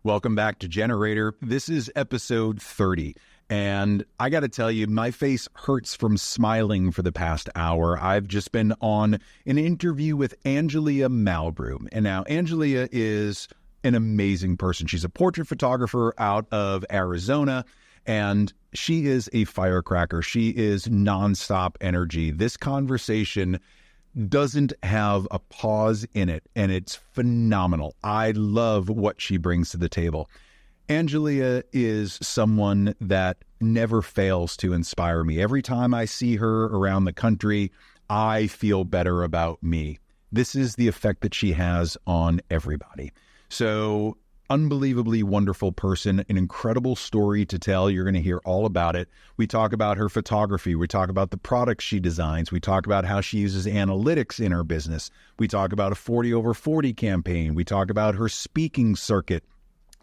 Welcome back to Generator. This is episode 30. And I got to tell you, my face hurts from smiling for the past hour. I've just been on an interview with Angelia Malbrew. And now Angelia is an amazing person. She's a portrait photographer out of Arizona, and she is a firecracker. She is nonstop energy. This conversation doesn't have a pause in it, and it's phenomenal. I love what she brings to the table. Angelia is someone that never fails to inspire me. Every time I see her around the country, I feel better about me. This is the effect that she has on everybody. So, unbelievably wonderful person, an incredible story to tell. You're going to hear all about it. We talk about her photography. We talk about the products she designs. We talk about how she uses analytics in her business. We talk about a 40 over 40 campaign. We talk about her speaking circuit.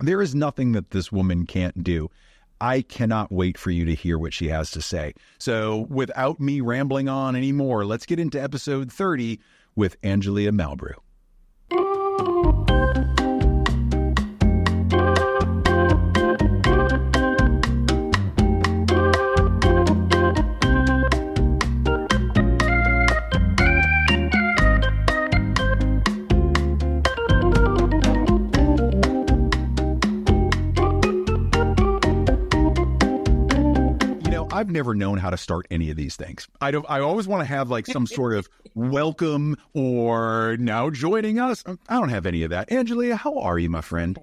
There is nothing that this woman can't do. I cannot wait for you to hear what she has to say. So without me rambling on anymore, let's get into episode 30 with Angelia Malbrew. I've never known how to start any of these things. I always want to have like some sort of welcome or now joining us. I don't have any of that. Angelia, how are you, my friend?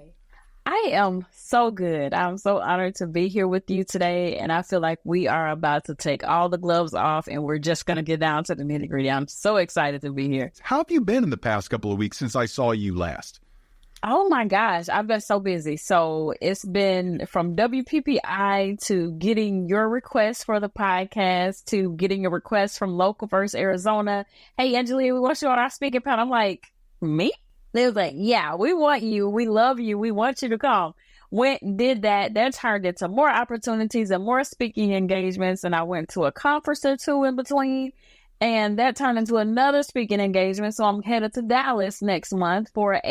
I am so good. I'm so honored to be here with you today. And I feel like we are about to take all the gloves off and we're just going to get down to the nitty gritty. I'm so excited to be here. How have you been in the past couple of weeks since I saw you last? Oh my gosh, I've been so busy. So it's been from WPPI to getting your request for the podcast to getting a request from Local First Arizona. Hey, Angelia, we want you on our speaking panel. I'm like, me? They was like, yeah, we want you. We love you. We want you to come. Went and did that. That turned into more opportunities and more speaking engagements. And I went to a conference or two in between. And that turned into another speaking engagement. So I'm headed to Dallas next month for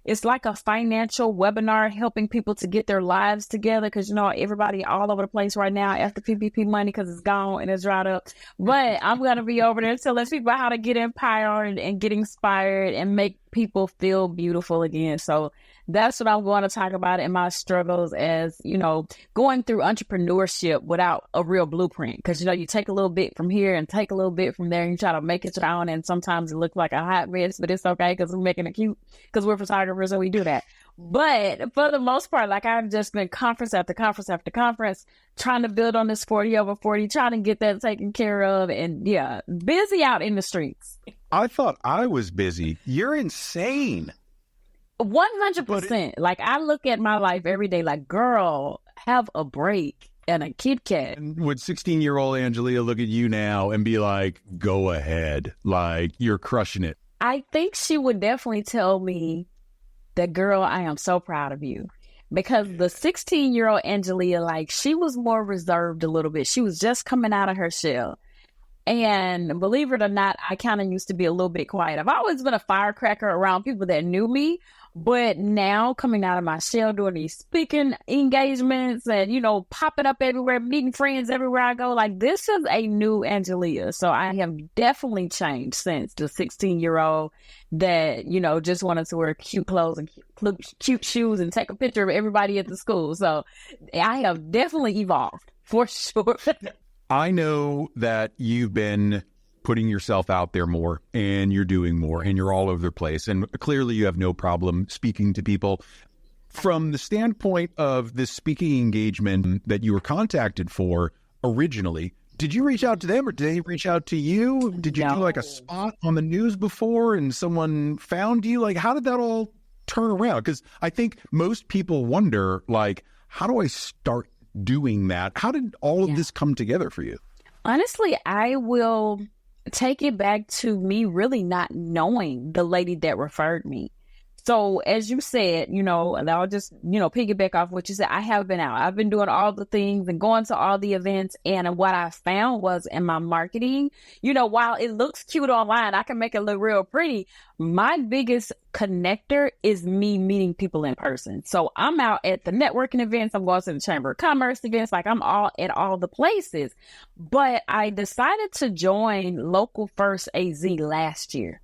it's like a financial webinar helping people to get their lives together. Cause everybody all over the place right now after PPP money, cause it's gone and it's dried up. But I'm going to be over there telling people how to get empowered and get inspired and make people feel beautiful again. So that's what I'm going to talk about in my struggles as, going through entrepreneurship without a real blueprint. Because, you take a little bit from here and take a little bit from there and you try to make it your own. And sometimes it looks like a hot mess, but it's okay because we're making it cute because we're photographers and we do that. But for the most part, like I've just been conference after conference after conference, trying to build on this 40 over 40, trying to get that taken care of. And yeah, busy out in the streets. I thought I was busy. You're insane. 100%. Like I look at my life every day like, girl, have a break and a Kit Kat. And would 16-year-old Angelia look at you now and be like, go ahead, like you're crushing it? I think she would definitely tell me that, girl, I am so proud of you. Because the 16-year-old Angelia, like she was more reserved a little bit. She was just coming out of her shell. And believe it or not, I kind of used to be a little bit quiet. I've always been a firecracker around people that knew me. But now coming out of my shell, doing these speaking engagements and, popping up everywhere, meeting friends everywhere I go, like this is a new Angelia. So I have definitely changed since the 16-year-old that, just wanted to wear cute clothes and cute shoes and take a picture of everybody at the school. So I have definitely evolved for sure. I know that you've been putting yourself out there more and you're doing more and you're all over the place. And clearly you have no problem speaking to people. From the standpoint of this speaking engagement that you were contacted for originally, did you reach out to them or did they reach out to you? Did you do like a spot on the news before and someone found you? Like, how did that all turn around? Because I think most people wonder, like, how do I start doing that? How did all of this come together for you? Honestly, I will take it back to me really not knowing the lady that referred me. So as you said, and I'll just, piggyback off what you said. I have been out. I've been doing all the things and going to all the events. And what I found was in my marketing, while it looks cute online, I can make it look real pretty. My biggest connector is me meeting people in person. So I'm out at the networking events. I'm going to the Chamber of Commerce events. Like I'm all at all the places. But I decided to join Local First AZ last year.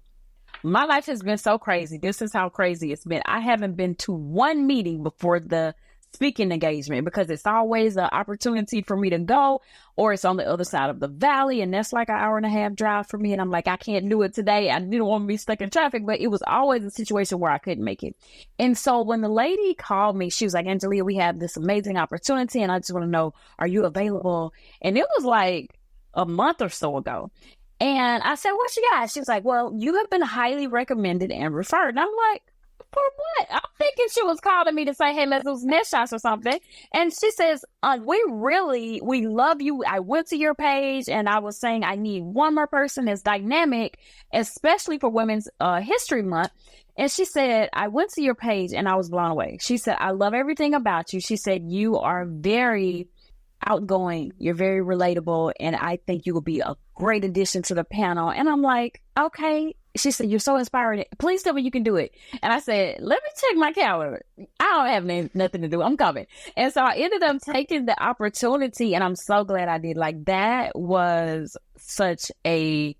My life has been so crazy. This is how crazy it's been. I haven't been to one meeting before the speaking engagement because it's always an opportunity for me to go, or it's on the other side of the valley. And that's like an 1.5-hour drive for me. And I'm like, I can't do it today. I didn't want to be stuck in traffic, but it was always a situation where I couldn't make it. And so when the lady called me, she was like, Angelia, we have this amazing opportunity. And I just want to know, are you available? And it was like a month or so ago. And I said, what you got? She was like, well, you have been highly recommended and referred. And I'm like, for what? I'm thinking she was calling me to say, hey, let's do some net shots or something. And she says, we love you. I went to your page and I was saying I need one more person that's dynamic, especially for Women's History Month. And she said, I went to your page and I was blown away. She said, I love everything about you. She said, you are very outgoing, you're very relatable, and I think you will be a great addition to the panel. And I'm like, okay. She said, you're so inspiring. Please tell me you can do it. And I said, let me check my calendar. I don't have nothing to do. I'm coming. And so I ended up taking the opportunity, and I'm so glad I did. Like, that was such a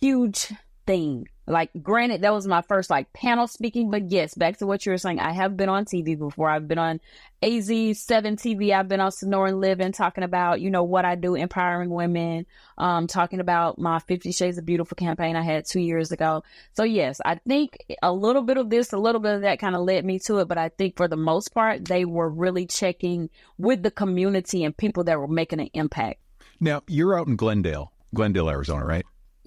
huge thing. Like, granted, that was my first panel speaking, but yes, back to what you were saying, I have been on TV before. I've been on AZ7 TV. I've been on Sonoran Living talking about, what I do, empowering women, talking about my 50 Shades of Beautiful campaign I had 2 years ago. So yes, I think a little bit of this, a little bit of that kind of led me to it. But I think for the most part, they were really checking with the community and people that were making an impact. Now, you're out in Glendale, Arizona, right?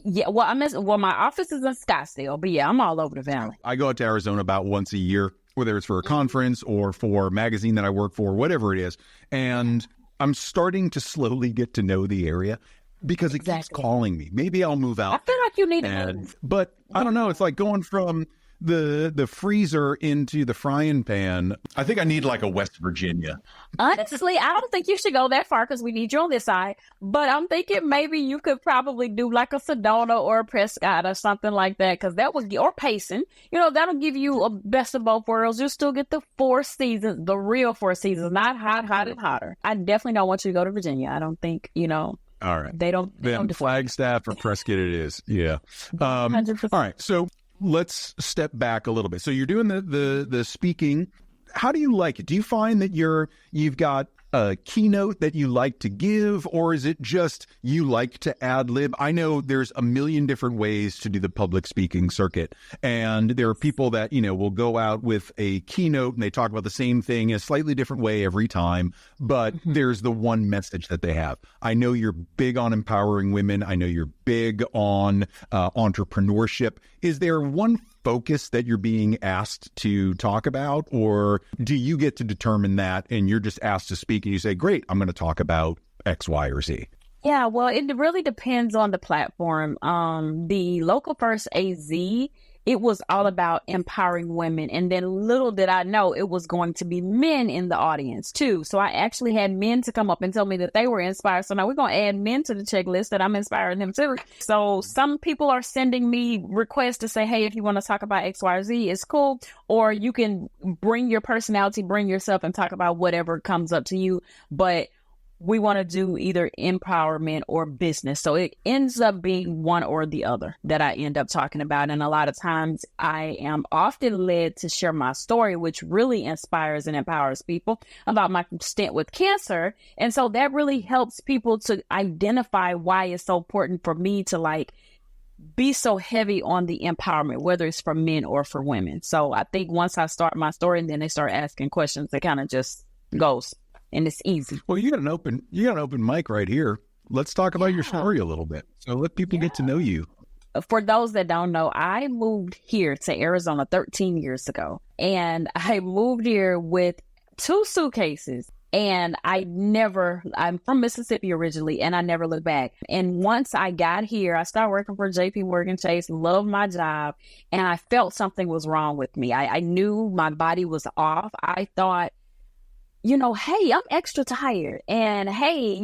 Yeah, well, my office is in Scottsdale, but yeah, I'm all over the valley. I go out to Arizona about once a year, whether it's for a conference or for a magazine that I work for, whatever it is. And I'm starting to slowly get to know the area because it keeps calling me. Maybe I'll move out. I feel like you need to move. But I don't know. It's like going from the freezer into the frying pan. I think I need a West Virginia. Honestly, I don't think you should go that far because we need you on this side. But I'm thinking maybe you could probably do a Sedona or a Prescott or something like that, because that would, or Payson, that'll give you a best of both worlds. You'll still get the 4 seasons, the real 4 seasons, not hot and hotter. I definitely don't want you to go to Virginia. I don't think, All right. They don't Flagstaff or Prescott it is. Yeah. 100%. All right. So let's step back a little bit. So you're doing the speaking. How do you like it? Do you find that you've got a keynote that you like to give, or is it just you like to ad lib? I know there's a million different ways to do the public speaking circuit, and there are people that, will go out with a keynote and they talk about the same thing in a slightly different way every time, but there's the one message that they have. I know you're big on empowering women. I know you're big on entrepreneurship. Is there one focus that you're being asked to talk about, or do you get to determine that and you're just asked to speak and you say, great, I'm going to talk about X, Y, or Z? Yeah, well, it really depends on the platform. The Local First AZ, it was all about empowering women. And then little did I know it was going to be men in the audience too. So I actually had men to come up and tell me that they were inspired. So now we're going to add men to the checklist that I'm inspiring them too. So some people are sending me requests to say, hey, if you want to talk about X, Y, or Z, it's cool. Or you can bring your personality, bring yourself and talk about whatever comes up to you. But we want to do either empowerment or business. So it ends up being one or the other that I end up talking about. And a lot of times I am often led to share my story, which really inspires and empowers people about my stint with cancer. And so that really helps people to identify why it's so important for me to be so heavy on the empowerment, whether it's for men or for women. So I think once I start my story and then they start asking questions, it kind of just goes. And it's easy. Well, you got an open mic right here. Let's talk about your story a little bit. So let people get to know you. For those that don't know, I moved here to Arizona 13 years ago. And I moved here with 2 suitcases And I'm from Mississippi originally, and I never looked back. And once I got here, I started working for JP Morgan Chase, loved my job, and I felt something was wrong with me. I knew my body was off. I thought, hey, I'm extra tired. And hey,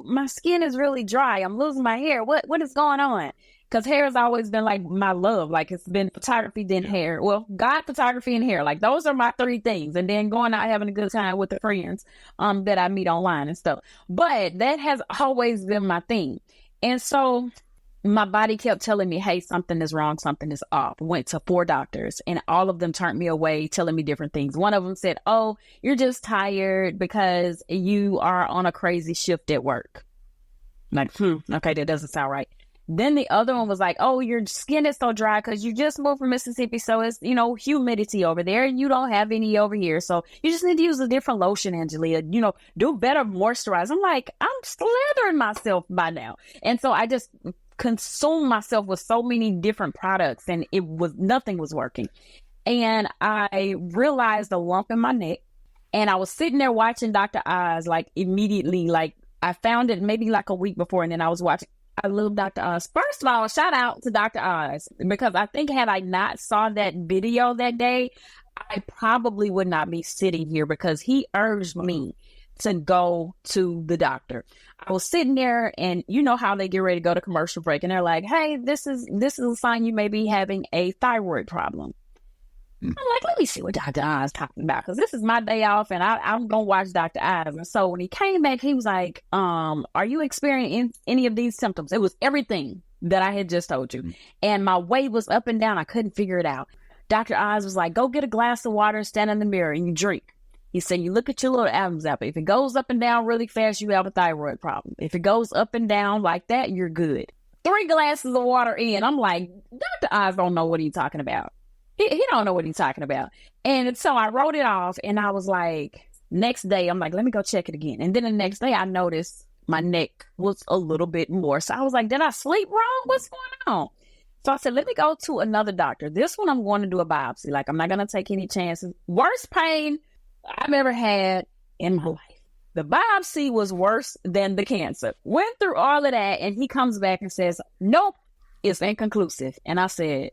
my skin is really dry. I'm losing my hair. What is going on? Because hair has always been like my love. Like it's been photography, then hair. Well, God, photography, and hair. Like those are my three things. And then going out having a good time with the friends that I meet online and stuff. But that has always been my thing. And so my body kept telling me, hey, something is wrong. Something is off. Went to 4 doctors and all of them turned me away, telling me different things. One of them said, oh, you're just tired because you are on a crazy shift at work. Like, okay, that doesn't sound right. Then the other one was like, oh, your skin is so dry because you just moved from Mississippi. So it's, humidity over there and you don't have any over here. So you just need to use a different lotion, Angelia, do better moisturize. I'm like, I'm slathering myself by now. And so I just consumed myself with so many different products and nothing was working. And I realized a lump in my neck and I was sitting there watching Dr. Oz, like immediately, like I found it maybe like a week before. And then I was watching. I love Dr. Oz. First of all, shout out to Dr. Oz, because I think had I not saw that video that day, I probably would not be sitting here because he urged me to go to the doctor. I was sitting there and you know how they get ready to go to commercial break and they're like, hey, this is a sign you may be having a thyroid problem. I'm like, let me see what Dr. Oz is talking about because this is my day off and I'm going to watch Dr. Oz. And so when he came back, he was like, are you experiencing any of these symptoms? It was everything that I had just told you. And my weight was up and down. I couldn't figure it out. Dr. Oz was like, go get a glass of water, stand in the mirror and you drink. He said, you look at your little Adam's apple. If it goes up and down really fast, you have a thyroid problem. If it goes up and down like that, you're good. 3 glasses of water in. I'm like, Dr. Oz don't know what he's talking about. He don't know what he's talking about. And so I wrote it off and I was like, next day, I'm like, let me go check it again. And then the next day I noticed my neck was a little bit more. So I was like, did I sleep wrong? What's going on? So I said, let me go to another doctor. This one, I'm going to do a biopsy. Like, I'm not going to take any chances. Worst pain I've ever had in my life. The biopsy was worse than the cancer. Went through all of that. And he comes back and says, nope, it's inconclusive. And I said,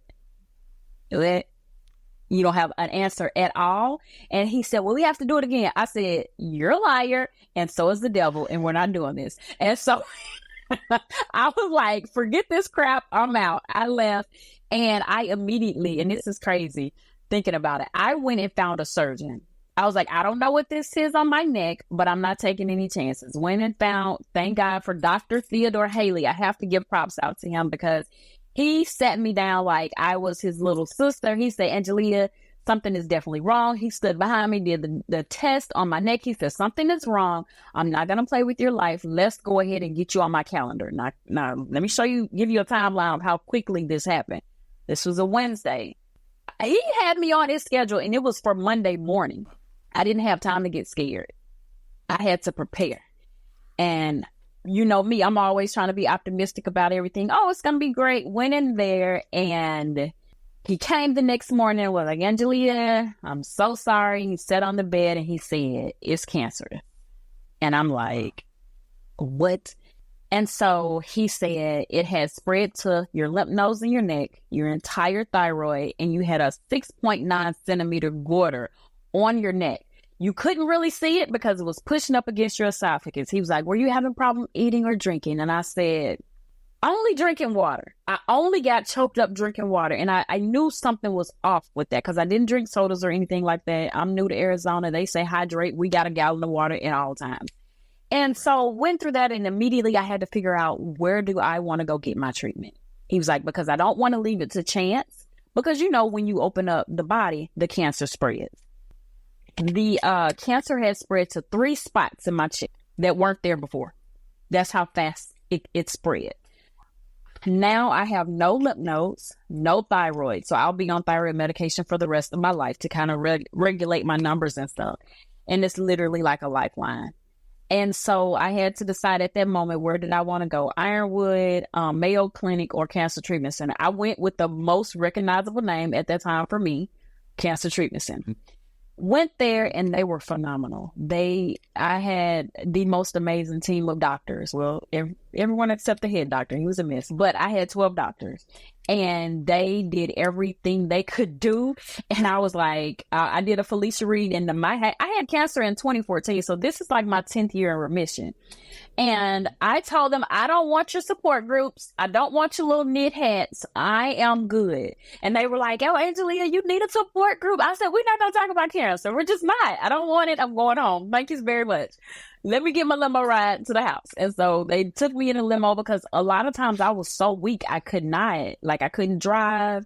you don't have an answer at all? And he said, well, we have to do it again. I said, you're a liar. And so is the devil. And we're not doing this. And so I was like, forget this crap. I'm out. I left and I immediately, and this is crazy thinking about it, I went and found a surgeon. I was like, I don't know what this is on my neck, but I'm not taking any chances. Went and found, thank God for Dr. Theodore Haley. I have to give props out to him because he sat me down like I was his little sister. He said, Angelia, something is definitely wrong. He stood behind me, did the test on my neck. He said, something is wrong. I'm not going to play with your life. Let's go ahead and get you on my calendar. Now, let me give you a timeline of how quickly this happened. This was a Wednesday. He had me on his schedule and it was for Monday morning. I didn't have time to get scared. I had to prepare. And you know me, I'm always trying to be optimistic about everything. Oh, it's going to be great. Went in there and he came the next morning and was like, Angelia, I'm so sorry. He sat on the bed and he said, it's cancer. And I'm like, what? And so he said it had spread to your lymph nodes in your neck, your entire thyroid, and you had a 6.9 centimeter goiter on your neck. You couldn't really see it because it was pushing up against your esophagus. He was like, were you having a problem eating or drinking? And I said, only drinking water. I only got choked up drinking water. And I knew something was off with that because I didn't drink sodas or anything like that. I'm new to Arizona. They say hydrate. We got a gallon of water at all times. And so went through that and immediately I had to figure out, where do I want to go get my treatment? He was like, because I don't want to leave it to chance. Because, you know, when you open up the body, the cancer spreads. The cancer had spread to 3 spots in my chest that weren't there before. That's how fast it spread. Now I have no lymph nodes, no thyroid. So I'll be on thyroid medication for the rest of my life to kind of regulate my numbers and stuff. And it's literally like a lifeline. And so I had to decide at that moment, where did I want to go? Ironwood, Mayo Clinic, or Cancer Treatment Center. I went with the most recognizable name at that time for me, Cancer Treatment Center. Went there and they were phenomenal. I had the most amazing team of doctors. Well, everyone except the head doctor, he was a miss, but I had 12 doctors and they did everything they could do. And I was like, I did a Felicia Reed and I had cancer in 2014. So this is like my 10th year in remission. And I told them, I don't want your support groups. I don't want your little knit hats. I am good. And they were like, oh, Angelia, you need a support group. I said, we're not going to talk about cancer. We're just not. I don't want it. I'm going home. Thank you very much. Let me get my limo ride to the house. And so they took me in a limo because a lot of times I was so weak. I couldn't drive.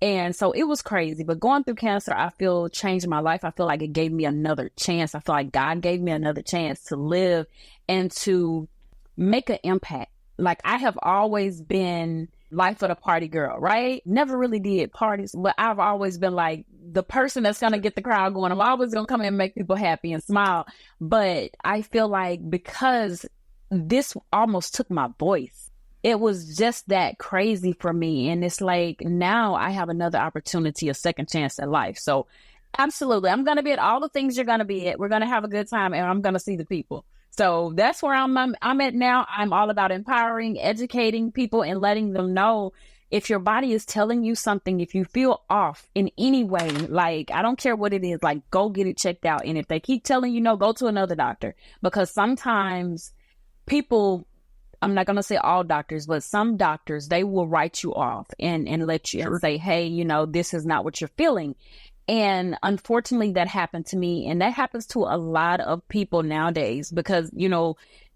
And so it was crazy. But going through cancer, I feel changed my life. I feel like it gave me another chance. I feel like God gave me another chance to live and to make an impact. Like I have always been life of the party girl, right? Never really did parties, but I've always been like the person that's going to get the crowd going. I'm always going to come in and make people happy and smile. But I feel like because this almost took my voice, it was just that crazy for me. And it's like, now I have another opportunity, a second chance at life. So absolutely, I'm going to be at all the things you're going to be at. We're going to have a good time and I'm going to see the people. So that's where I'm at now. I'm all about empowering, educating people and letting them know if your body is telling you something, if you feel off in any way, like, I don't care what it is, like, go get it checked out. And if they keep telling you no, go to another doctor, because sometimes people, I'm not going to say all doctors, but some doctors, they will write you off and let you and say, hey, this is not what you're feeling. And unfortunately, that happened to me. And that happens to a lot of people nowadays because,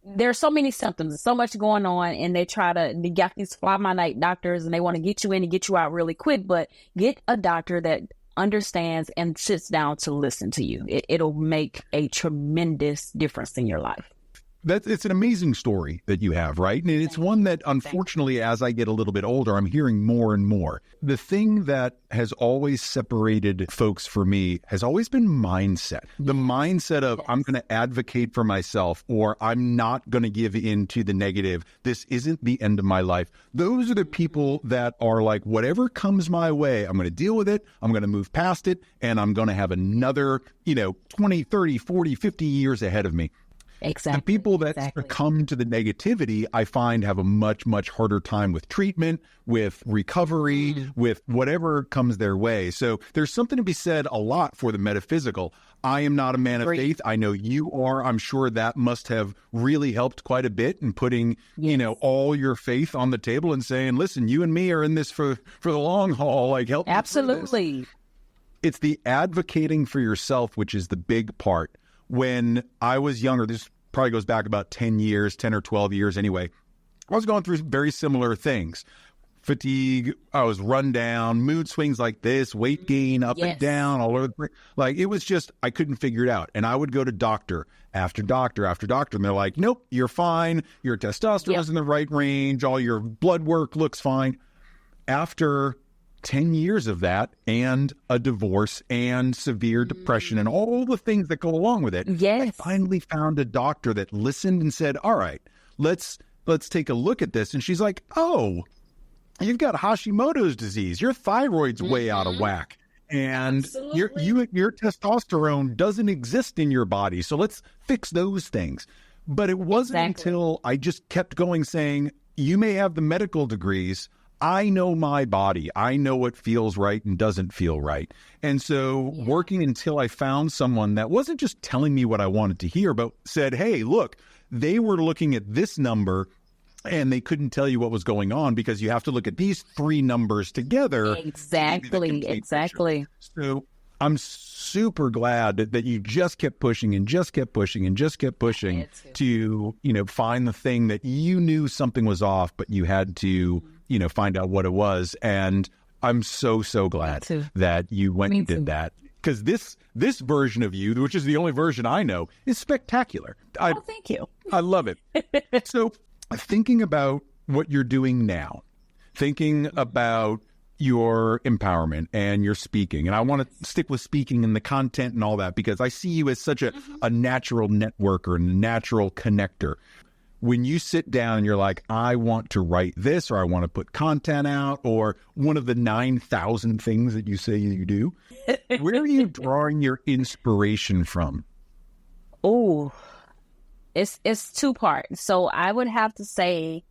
there's so many symptoms, there's so much going on, and they got these fly-by-night doctors and they want to get you in and get you out really quick. But get a doctor that understands and sits down to listen to you. It'll make a tremendous difference in your life. It's an amazing story that you have, right? And it's one that, unfortunately, as I get a little bit older, I'm hearing more and more. The thing that has always separated folks for me has always been mindset. The mindset of I'm going to advocate for myself, or I'm not going to give in to the negative. This isn't the end of my life. Those are the people that are like, whatever comes my way, I'm going to deal with it. I'm going to move past it. And I'm going to have another, 20, 30, 40, 50 years ahead of me. Exactly. The people that succumb to the negativity, I find, have a much, much harder time with treatment, with recovery, with whatever comes their way. So there's something to be said a lot for the metaphysical. I am not a man of faith. I know you are. I'm sure that must have really helped quite a bit in putting, all your faith on the table and saying, listen, you and me are in this for the long haul. Like, help me through this. Absolutely. It's the advocating for yourself, which is the big part. When I was younger, this probably goes back about 10 or 12 years anyway, I was going through very similar things. Fatigue, I was run down, mood swings like this, weight gain up and down, all over the place. Like, it was just, I couldn't figure it out. And I would go to doctor after doctor after doctor, and they're like, nope, you're fine. Your testosterone's in the right range. All your blood work looks fine. After 10 years of that, and a divorce and severe depression and all the things that go along with it, I finally found a doctor that listened and said, all right, let's take a look at this. And she's like, oh, you've got Hashimoto's disease. Your thyroid's way out of whack. And your testosterone doesn't exist in your body. So let's fix those things. But it wasn't until I just kept going saying, you may have the medical degrees, I know my body. I know what feels right and doesn't feel right. And so working until I found someone that wasn't just telling me what I wanted to hear, but said, hey, look, they were looking at this number and they couldn't tell you what was going on because you have to look at these three numbers together. Exactly. So I'm super glad that you just kept pushing and just kept pushing and just kept pushing to, find the thing that you knew something was off, but you had to find out what it was. And I'm so glad that you went and did that. Because this version of you, which is the only version I know, is spectacular. Thank you. I love it. So thinking about what you're doing now, thinking about your empowerment and your speaking, and I want to stick with speaking and the content and all that, because I see you as such a natural networker and a natural connector. when you sit down and you're like, I want to write this, or I want to put content out, or one of the 9,000 things that you say you do, where are you drawing your inspiration from? Oh, it's two parts. So I would have to say,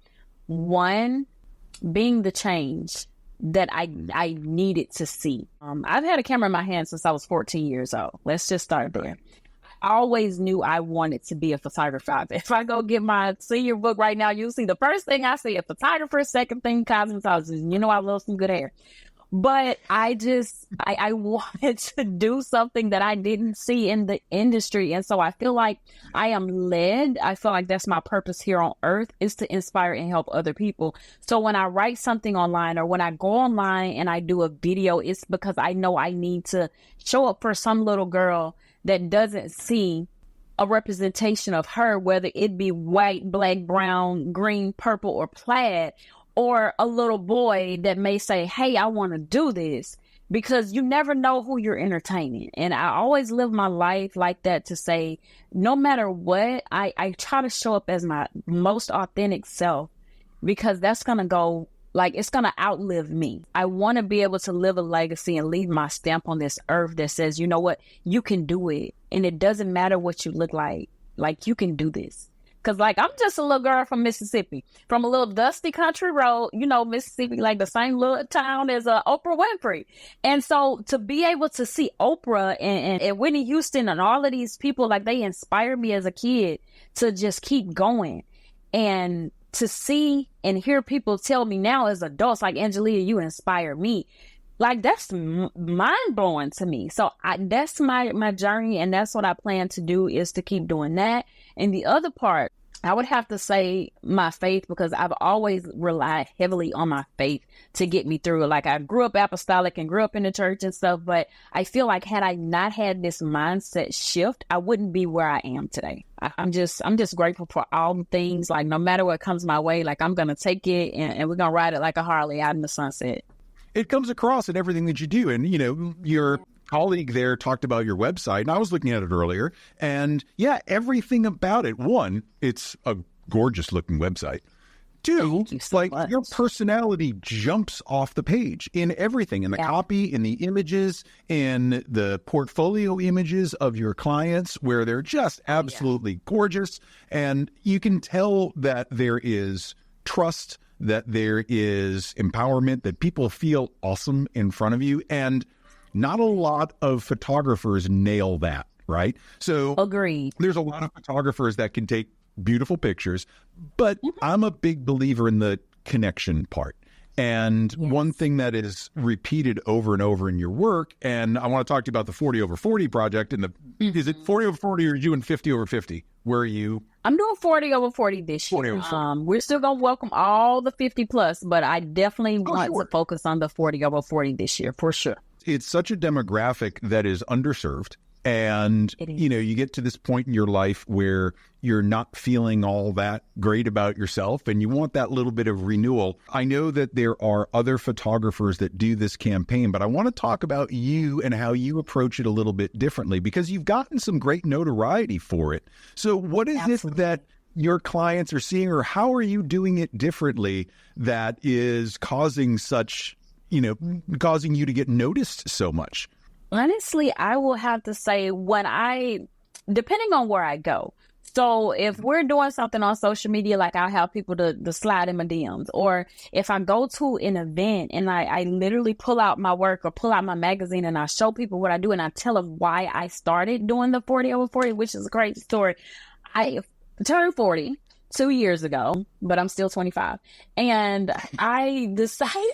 one, being the change that I needed to see. I've had a camera in my hand since I was 14 years old. Let's just start there. I always knew I wanted to be a photographer. If I go get my senior book right now, you'll see the first thing I see, a photographer, second thing, cosmetologist. You know, I love some good hair. But I wanted to do something that I didn't see in the industry. And so I feel like I am led. I feel like that's my purpose here on earth, is to inspire and help other people. So when I write something online, or when I go online and I do a video, it's because I know I need to show up for some little girl that doesn't see a representation of her, whether it be white, black, brown, green, purple, or plaid, or a little boy that may say, hey, I want to do this, because you never know who you're entertaining. And I always live my life like that, to say, no matter what, I try to show up as my most authentic self, because that's going to go, like, it's going to outlive me. I want to be able to live a legacy and leave my stamp on this earth that says, you know what, you can do it. And it doesn't matter what you look like you can do this. Because, like, I'm just a little girl from Mississippi, from a little dusty country road, you know, Mississippi, like the same little town as Oprah Winfrey. And so to be able to see Oprah and Whitney Houston and all of these people, like, they inspired me as a kid to just keep going. And to see and hear people tell me now as adults, like, Angelia, you inspire me. Like, that's mind blowing to me. So that's my journey. And that's what I plan to do, is to keep doing that. And the other part, I would have to say my faith, because I've always relied heavily on my faith to get me through. Like, I grew up apostolic and grew up in the church and stuff, but I feel like had I not had this mindset shift, I wouldn't be where I am today. I'm just grateful for all the things. Like, no matter what comes my way, like, I'm going to take it and we're going to ride it like a Harley out in the sunset. It comes across in everything that you do. And, you know, your colleague there talked about your website, and I was looking at it earlier, and yeah, everything about it. One, it's a gorgeous looking website. Two, like, your personality jumps off the page in everything, in the copy, in the images, in the portfolio images of your clients, where they're just absolutely gorgeous. And you can tell that there is trust, that there is empowerment, that people feel awesome in front of you. And not a lot of photographers nail that, right? So agreed. There's a lot of photographers that can take beautiful pictures, but I'm a big believer in the connection part. And one thing that is repeated over and over in your work, and I want to talk to you about the 40 over 40 project. And is it 40 over 40 or are you doing 50 over 50? Where are you? I'm doing 40 over 40 this year. We're still going to welcome all the 50 plus, but I definitely want to focus on the 40 over 40 this year, for sure. It's such a demographic that is underserved. And, you know, you get to this point in your life where you're not feeling all that great about yourself and you want that little bit of renewal. I know that there are other photographers that do this campaign, but I want to talk about you and how you approach it a little bit differently, because you've gotten some great notoriety for it. So what is it that your clients are seeing, or how are you doing it differently that is causing such, you know, causing you to get noticed so much? Honestly, I will have to say, depending on where I go. So if we're doing something on social media, like, I'll have people to slide in my DMs, or if I go to an event and I literally pull out my work or pull out my magazine and I show people what I do and I tell them why I started doing the 40 over 40, which is a great story. I turned 40 2 years ago, but I'm still 25. And I decided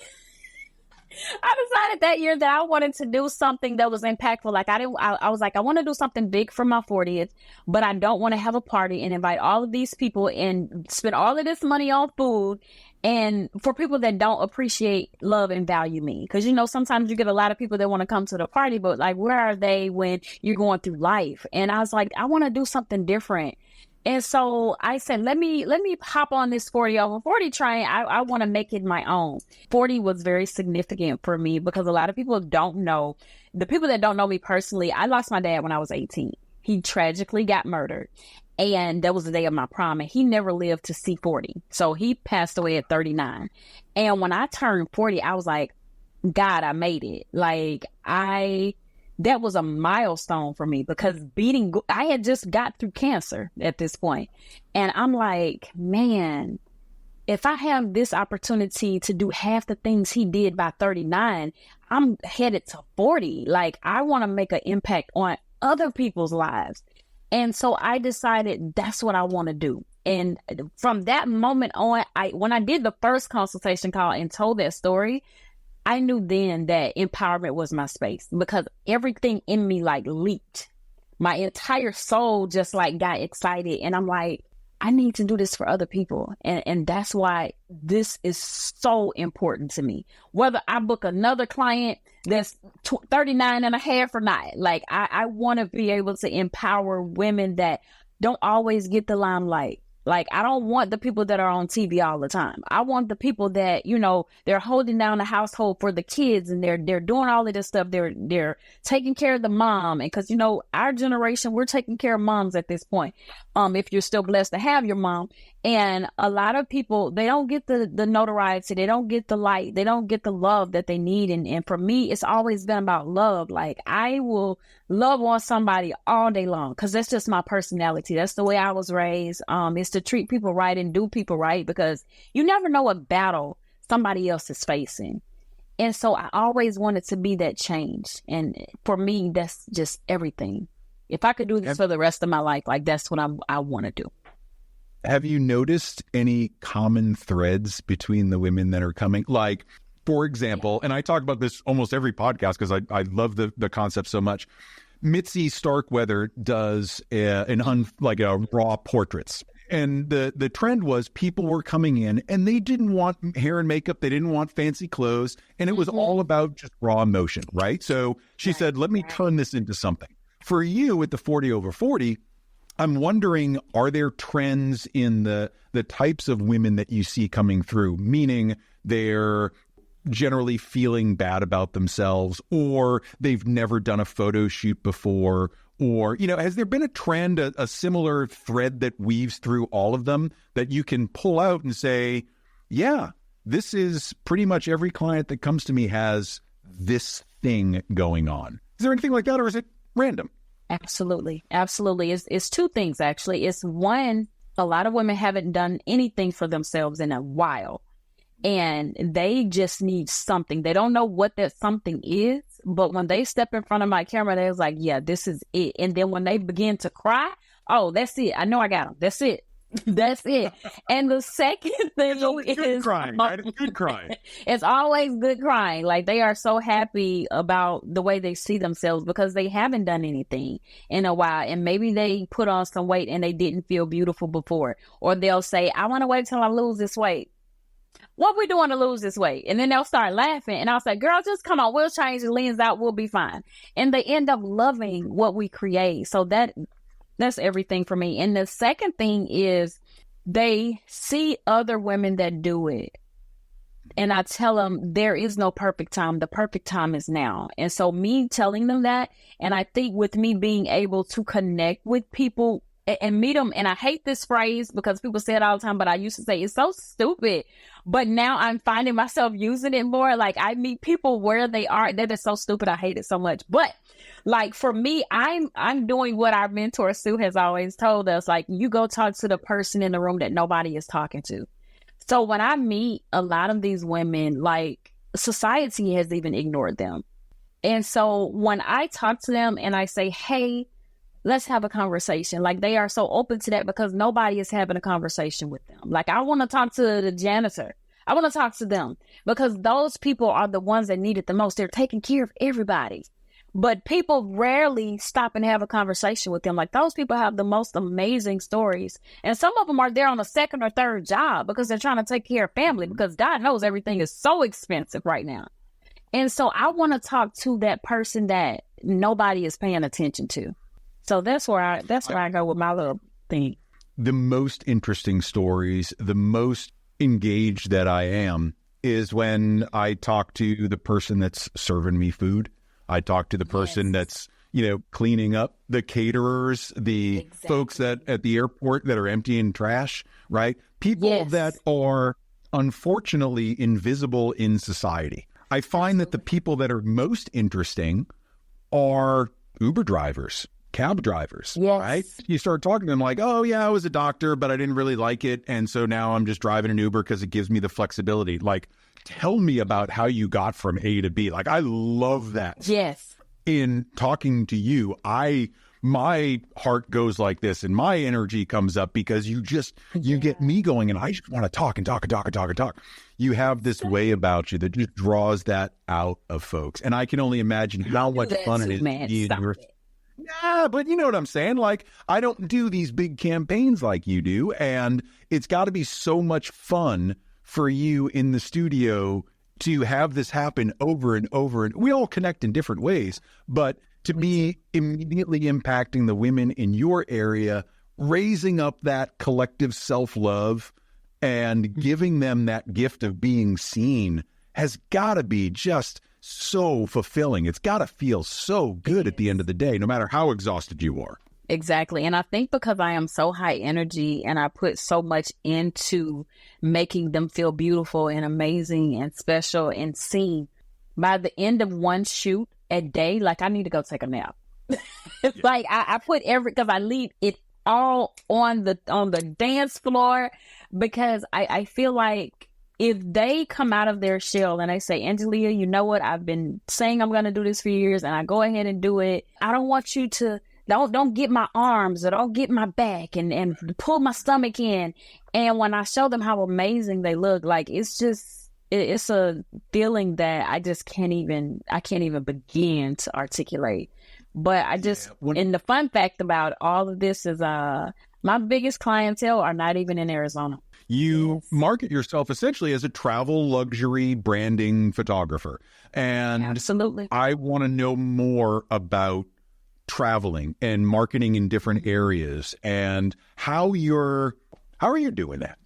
that year that I wanted to do something that was impactful. Like, I was like, I want to do something big for my 40th, but I don't want to have a party and invite all of these people and spend all of this money on food, and for people that don't appreciate, love, and value me. Because, you know, sometimes you get a lot of people that want to come to the party, but, like, where are they when you're going through life? And I was like, I want to do something different. And so I said, let me hop on this 40 over 40 train. I want to make it my own. 40 was very significant for me because a lot of people don't know. The people that don't know me personally, I lost my dad when I was 18. He tragically got murdered. And that was the day of my prom, and he never lived to see 40. So he passed away at 39. And when I turned 40, I was like, God, I made it. Like, that was a milestone for me, because I had just got through cancer at this point. And I'm like, man, if I have this opportunity to do half the things he did by 39, I'm headed to 40. Like, I want to make an impact on other people's lives. And so I decided that's what I want to do. And from that moment on, when I did the first consultation call and told that story, I knew then that empowerment was my space, because everything in me like leaped. My entire soul just like got excited. And I'm like, I need to do this for other people. And that's why this is so important to me. Whether I book another client that's 39 and a half or not, like I want to be able to empower women that don't always get the limelight. Like, I don't want the people that are on TV all the time. I want the people that, you know, they're holding down the household for the kids, and they're doing all of this stuff. They're taking care of the mom. And because, you know, our generation, we're taking care of moms at this point. If you're still blessed to have your mom. And a lot of people, they don't get the notoriety. They don't get the light. They don't get the love that they need. And for me, it's always been about love. Like, I will love on somebody all day long, because that's just my personality. That's the way I was raised. It's to treat people right and do people right, because you never know what battle somebody else is facing. And so I always wanted to be that change. And for me, that's just everything. If I could do this for the rest of my life, like, that's what I want to do. Have you noticed any common threads between the women that are coming? Like, for example, and I talk about this almost every podcast because I love the concept so much. Mitzi Starkweather does raw portraits. And the trend was people were coming in and they didn't want hair and makeup. They didn't want fancy clothes. And it was all about just raw emotion, right? So she said, let me turn this into something. For you with the 40 over 40, I'm wondering, are there trends in the types of women that you see coming through? Meaning they're generally feeling bad about themselves, or they've never done a photo shoot before, or, you know, has there been a trend, a similar thread that weaves through all of them that you can pull out and say, yeah, this is pretty much every client that comes to me has this thing going on? Is there anything like that, or is it random? Absolutely. Absolutely. It's two things, actually. It's one, a lot of women haven't done anything for themselves in a while, and they just need something. They don't know what that something is, but when they step in front of my camera, they're like, yeah, this is it. And then when they begin to cry, oh, that's it. I know I got them. That's it. That's it. And the second thing is good crying, right? It's good crying. It's always good crying. Like, they are so happy about the way they see themselves because they haven't done anything in a while. And maybe they put on some weight and they didn't feel beautiful before. Or they'll say, I want to wait till I lose this weight. What we doing to lose this weight? And then they'll start laughing. And I'll say, girl, just come on. We'll change the lens out. We'll be fine. And they end up loving what we create. So that's everything for me. And the second thing is they see other women that do it. And I tell them there is no perfect time. The perfect time is now. And so me telling them that, and I think with me being able to connect with people and meet them, and I hate this phrase because people say it all the time, but I used to say it's so stupid. But now I'm finding myself using it more. Like, I meet people where they are. That is so stupid. I hate it so much. But like, for me, I'm doing what our mentor Sue has always told us. Like, you go talk to the person in the room that nobody is talking to. So when I meet a lot of these women, like, society has even ignored them. And so when I talk to them and I say, hey, let's have a conversation, like, they are so open to that because nobody is having a conversation with them. Like, I want to talk to the janitor. I want to talk to them because those people are the ones that need it the most. They're taking care of everybody. But people rarely stop and have a conversation with them. Like, those people have the most amazing stories. And some of them are there on a second or third job because they're trying to take care of family, because God knows everything is so expensive right now. And so I want to talk to that person that nobody is paying attention to. So that's where I go with my little thing. The most interesting stories, the most engaged that I am, is when I talk to the person that's serving me food. I talk to the person that's, cleaning up, the caterers, the folks that at the airport that are emptying trash, right? People that are unfortunately invisible in society. I find that the people that are most interesting are Uber drivers, cab drivers, right? You start talking to them like, oh yeah, I was a doctor, but I didn't really like it. And so now I'm just driving an Uber because it gives me the flexibility. Like, tell me about how you got from A to B. Like, I love that. Yes. In talking to you, my heart goes like this and my energy comes up because you get me going and I just want to talk and talk and talk and talk and talk. You have this way about you that just draws that out of folks. And I can only imagine how much fun it is. Yeah, but you know what I'm saying? Like, I don't do these big campaigns like you do. And it's got to be so much fun for you in the studio to have this happen over and over. And we all connect in different ways, but to be immediately impacting the women in your area, raising up that collective self-love and giving them that gift of being seen has got to be just so fulfilling. It's got to feel so good at the end of the day, no matter how exhausted you are. Exactly. And I think because I am so high energy and I put so much into making them feel beautiful and amazing and special and seen, by the end of one shoot a day, like, I need to go take a nap. Like, I put because I leave it all on the dance floor, because I feel like if they come out of their shell and they say, Angelia, you know what? I've been saying I'm going to do this for years and I go ahead and do it. I don't want you to don't get my arms or don't get my back and pull my stomach in. And when I show them how amazing they look, like, it's a feeling that I can't even begin to articulate. But and the fun fact about all of this is my biggest clientele are not even in Arizona. You market yourself essentially as a travel luxury branding photographer. And absolutely, I want to know more about traveling and marketing in different areas and how are you doing that?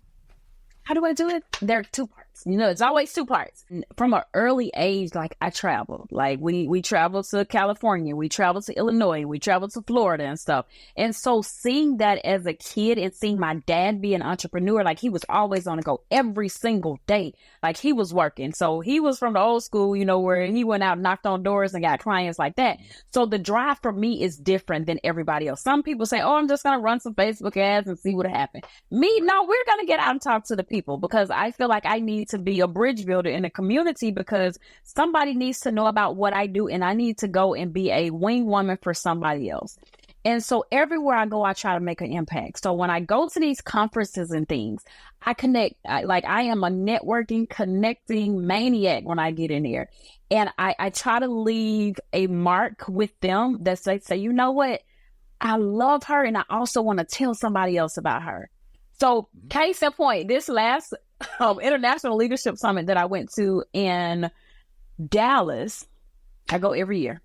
How do I do it? There are two parts. It's always two parts. From an early age, like, I traveled. Like, we traveled to California, we traveled to Illinois, we traveled to Florida and stuff. And so seeing that as a kid and seeing my dad be an entrepreneur, like, he was always on the go every single day. Like, he was working. So he was from the old school, where he went out, knocked on doors and got clients like that. So the drive for me is different than everybody else. Some people say, oh, I'm just going to run some Facebook ads and see what happens. Me, no, we're going to get out and talk to the people, because I feel like I need to be a bridge builder in the community, because somebody needs to know about what I do and I need to go and be a wing woman for somebody else. And so everywhere I go, I try to make an impact. So when I go to these conferences and things, I connect. I am a networking, connecting maniac when I get in there. And I try to leave a mark with them that say, you know what? I love her and I also want to tell somebody else about her. So case in point, this last International Leadership Summit that I went to in Dallas, I go every year.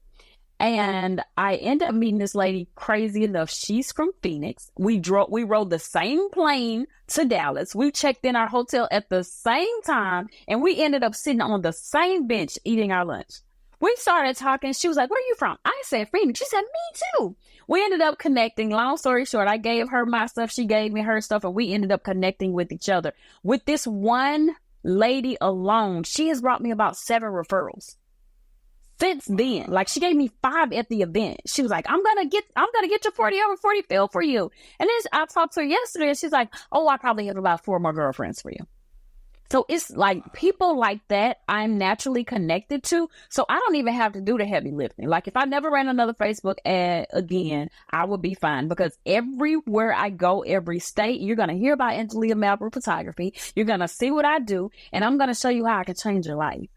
And I end up meeting this lady, crazy enough. She's from Phoenix. We rode the same plane to Dallas. We checked in our hotel at the same time, and we ended up sitting on the same bench eating our lunch. We started talking. She was like, where are you from? I said, Phoenix. She said, me too. We ended up connecting. Long story short, I gave her my stuff. She gave me her stuff, and we ended up connecting with each other. With this one lady alone, she has brought me about 7 referrals. Since then, like, she gave me 5 at the event. She was like, I'm gonna get your 40 over 40 fill for you. And then I talked to her yesterday and she's like, oh, I probably have about 4 more girlfriends for you. So it's like people like that I'm naturally connected to. So I don't even have to do the heavy lifting. Like, if I never ran another Facebook ad again, I would be fine, because everywhere I go, every state, you're going to hear about Angelia Malbrew photography. You're going to see what I do, and I'm going to show you how I can change your life.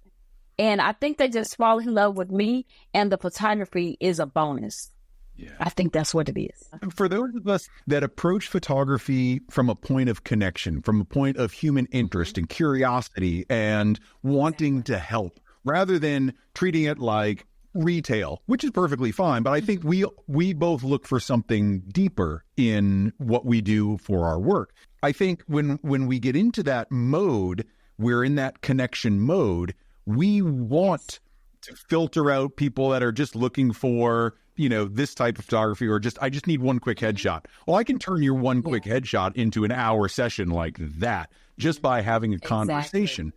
And I think they just fall in love with me, and the photography is a bonus. Yeah. I think that's what it is. For those of us that approach photography from a point of connection, from a point of human interest and curiosity and wanting to help, rather than treating it like retail, which is perfectly fine. But I think we both look for something deeper in what we do for our work. I think when we get into that mode, we're in that connection mode. We want to filter out people that are just looking for, this type of photography, or I just need one quick headshot. Well, I can turn your one quick headshot into an hour session like that just by having a conversation.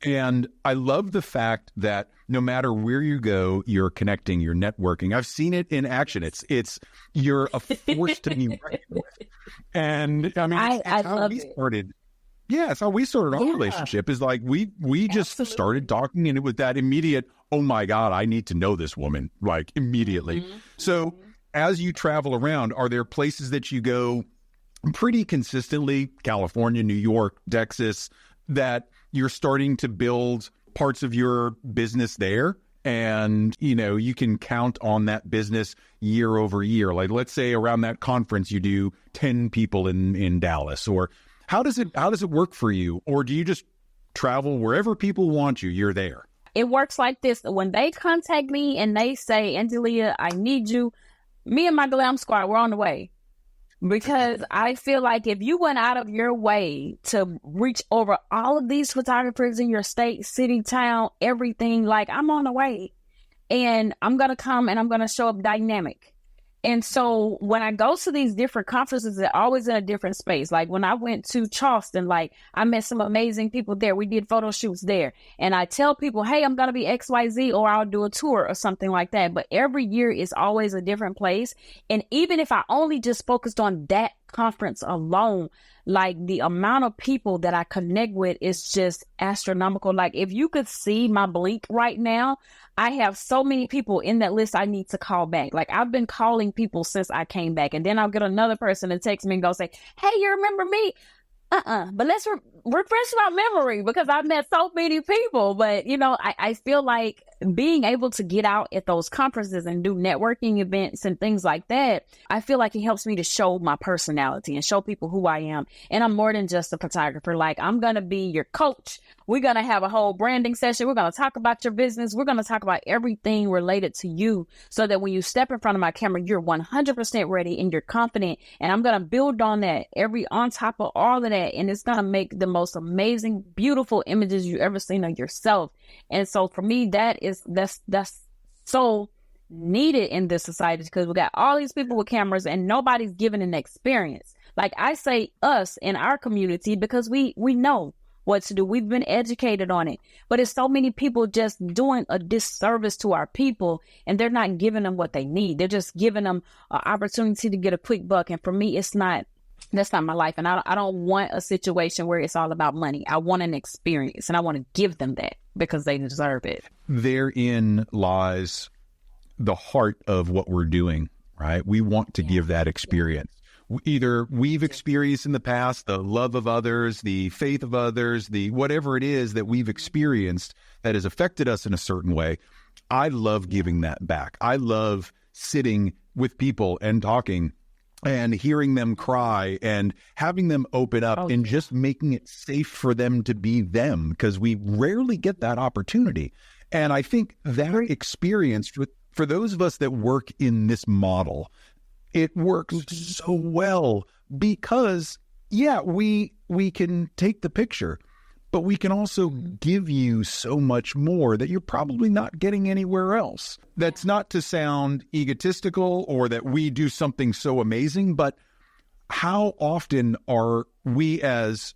And I love the fact that no matter where you go, you're connecting, you're networking. I've seen it in action. You're a force to be reckoned with. And I mean, it's how we started. Yeah, it's how we started our relationship. Is like we just started talking, and it was that immediate, oh my God, I need to know this woman, like immediately. Mm-hmm. So as you travel around, are there places that you go pretty consistently, California, New York, Texas, that you're starting to build parts of your business there? And, you can count on that business year over year. Like, let's say around that conference, you do 10 people in Dallas, or how does it work for you? Or do you just travel wherever people want you, you're there? It works like this. When they contact me and they say, Angelia, I need you, me and my glam squad, we're on the way. Because I feel like if you went out of your way to reach over all of these photographers in your state, city, town, everything, like, I'm on the way. And I'm going to come and I'm going to show up dynamic. And so when I go to these different conferences, they're always in a different space. Like when I went to Charleston, like I met some amazing people there. We did photo shoots there. And I tell people, hey, I'm going to be XYZ, or I'll do a tour or something like that. But every year is always a different place. And even if I only just focused on that conference alone, like the amount of people that I connect with is just astronomical. Like if you could see my blink right now, I have so many people in that list I need to call back. Like I've been calling people since I came back, and then I'll get another person to text me and go say, hey, you remember me? But let's refresh my memory, because I've met so many people. But, I feel like being able to get out at those conferences and do networking events and things like that, I feel like it helps me to show my personality and show people who I am. And I'm more than just a photographer. Like I'm going to be your coach. We're going to have a whole branding session. We're going to talk about your business. We're going to talk about everything related to you, so that when you step in front of my camera, you're 100% ready and you're confident. And I'm going to build on that on top of all of that. And it's going to make the most amazing, beautiful images you ever seen of yourself. And so for me, that's so needed in this society, because we got all these people with cameras and nobody's given an experience. Like I say us in our community, because we know what to do. We've been educated on it, but it's so many people just doing a disservice to our people, and they're not giving them what they need. They're just giving them an opportunity to get a quick buck. And for me, that's not my life. And I don't want a situation where it's all about money. I want an experience, and I want to give them that because they deserve it. Therein lies the heart of what we're doing, right? We want to give that experience. Either we've experienced in the past the love of others, the faith of others, the whatever it is that we've experienced that has affected us in a certain way. I love giving that back. I love sitting with people and talking and hearing them cry and having them open up and just making it safe for them to be them, because we rarely get that opportunity. And I think that experience, for those of us that work in this model, it works so well because, we can take the picture, but we can also give you so much more that you're probably not getting anywhere else. That's not to sound egotistical or that we do something so amazing, but how often are we as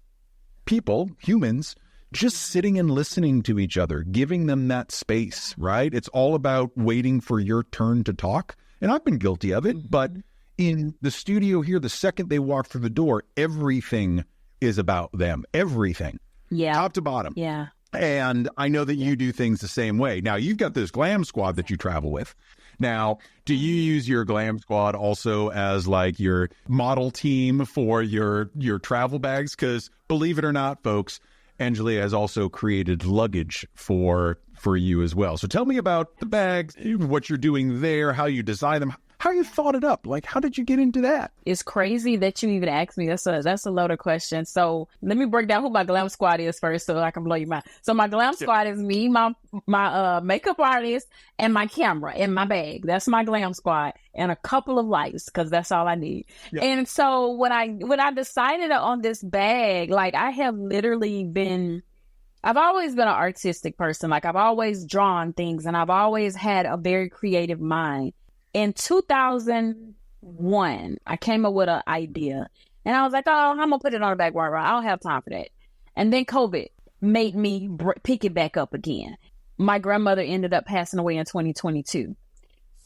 people, humans, just sitting and listening to each other, giving them that space, right? It's all about waiting for your turn to talk. And I've been guilty of it, but in the studio here, the second they walk through the door, everything is about them. Everything. Yeah. Top to bottom. Yeah. And I know that you do things the same way. Now, you've got this glam squad that you travel with. Now, do you use your glam squad also as like your model team for your travel bags? Because believe it or not, folks, Angelia has also created luggage for you as well. So tell me about the bags, what you're doing there, how you design them, how you thought it up. Like, how did you get into that? It's crazy that you even asked me. That's a loaded question. So let me break down who my glam squad is first, so I can blow your mind. So my glam squad is me, my makeup artist, and my camera and my bag. That's my glam squad, and a couple of lights, because that's all I need. Yeah. And so when I decided on this bag, like I have literally been I've always been an artistic person. Like I've always drawn things and I've always had a very creative mind. In 2001, I came up with an idea and I was like, oh, I'm going to put it on the back burner. I don't have time for that. And then COVID made me pick it back up again. My grandmother ended up passing away in 2022.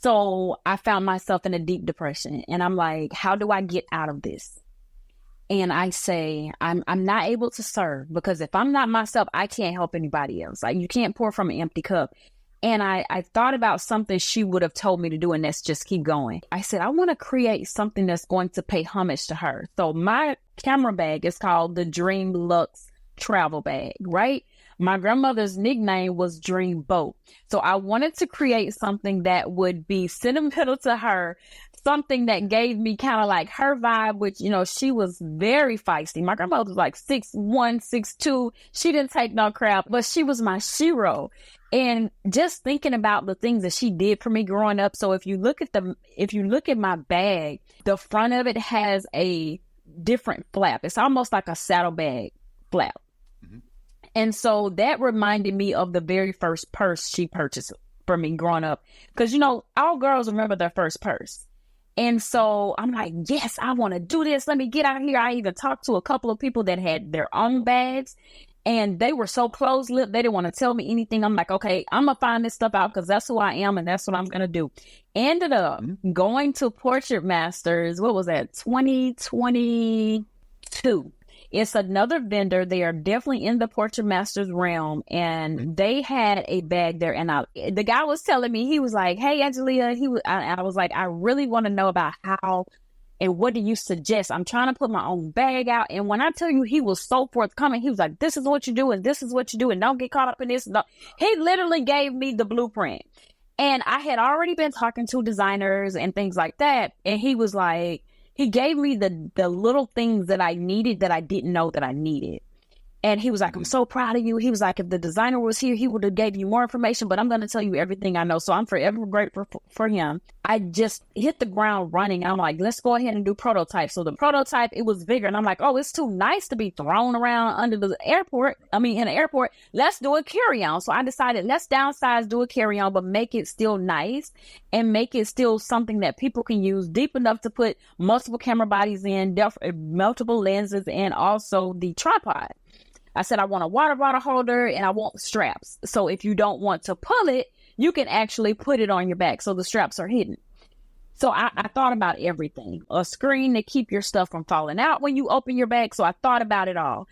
So I found myself in a deep depression and I'm like, how do I get out of this? And I say, I'm not able to serve because if I'm not myself, I can't help anybody else. Like you can't pour from an empty cup. And I thought about something she would have told me to do, and that's just keep going. I said, I want to create something that's going to pay homage to her. So my camera bag is called the Dream Luxe Travel Bag, right? My grandmother's nickname was Dream Boat. So I wanted to create something that would be sentimental to her, something that gave me kind of like her vibe, which, you know, she was very feisty. My grandmother was like 6'1", 6'2". She didn't take no crap, but she was my shero. And just thinking about the things that she did for me growing up. So if you look at my bag, the front of it has a different flap. It's almost like a saddlebag flap. Mm-hmm. And so that reminded me of the very first purse she purchased for me growing up. Because, you know, all girls remember their first purse. And so I'm like, yes, I want to do this. Let me get out here. I even talked to a couple of people that had their own bags and they were so close-lipped. They didn't want to tell me anything. I'm like, okay, I'm going to find this stuff out because that's who I am and that's what I'm going to do. Ended up going to Portrait Masters. What was that? 2022. It's another vendor. They are definitely in the Portrait Masters realm. And they had a bag there. And the guy was telling me, he was like, hey, Angelia, I was like, I really want to know about how and what do you suggest? I'm trying to put my own bag out. And when I tell you, he was so forthcoming. He was like, this is what you do. And this is what you do. And don't get caught up in this. No. He literally gave me the blueprint. And I had already been talking to designers and things like that. And he was like, he gave me the little things that I needed that I didn't know that I needed. And he was like, I'm so proud of you. He was like, if the designer was here, he would have gave you more information, but I'm going to tell you everything I know. So I'm forever grateful for him. I just hit the ground running. I'm like, let's go ahead and do prototypes. So the prototype, it was bigger. And I'm like, oh, it's too nice to be thrown around under the airport. In an airport, let's do a carry-on. So I decided let's downsize, do a carry-on, but make it still nice and make it still something that people can use deep enough to put multiple camera bodies in, multiple lenses, and also the tripod. I said, I want a water bottle holder and I want straps. So if you don't want to pull it, you can actually put it on your back. So the straps are hidden. So I thought about everything. A screen to keep your stuff from falling out when you open your bag. So I thought about it all.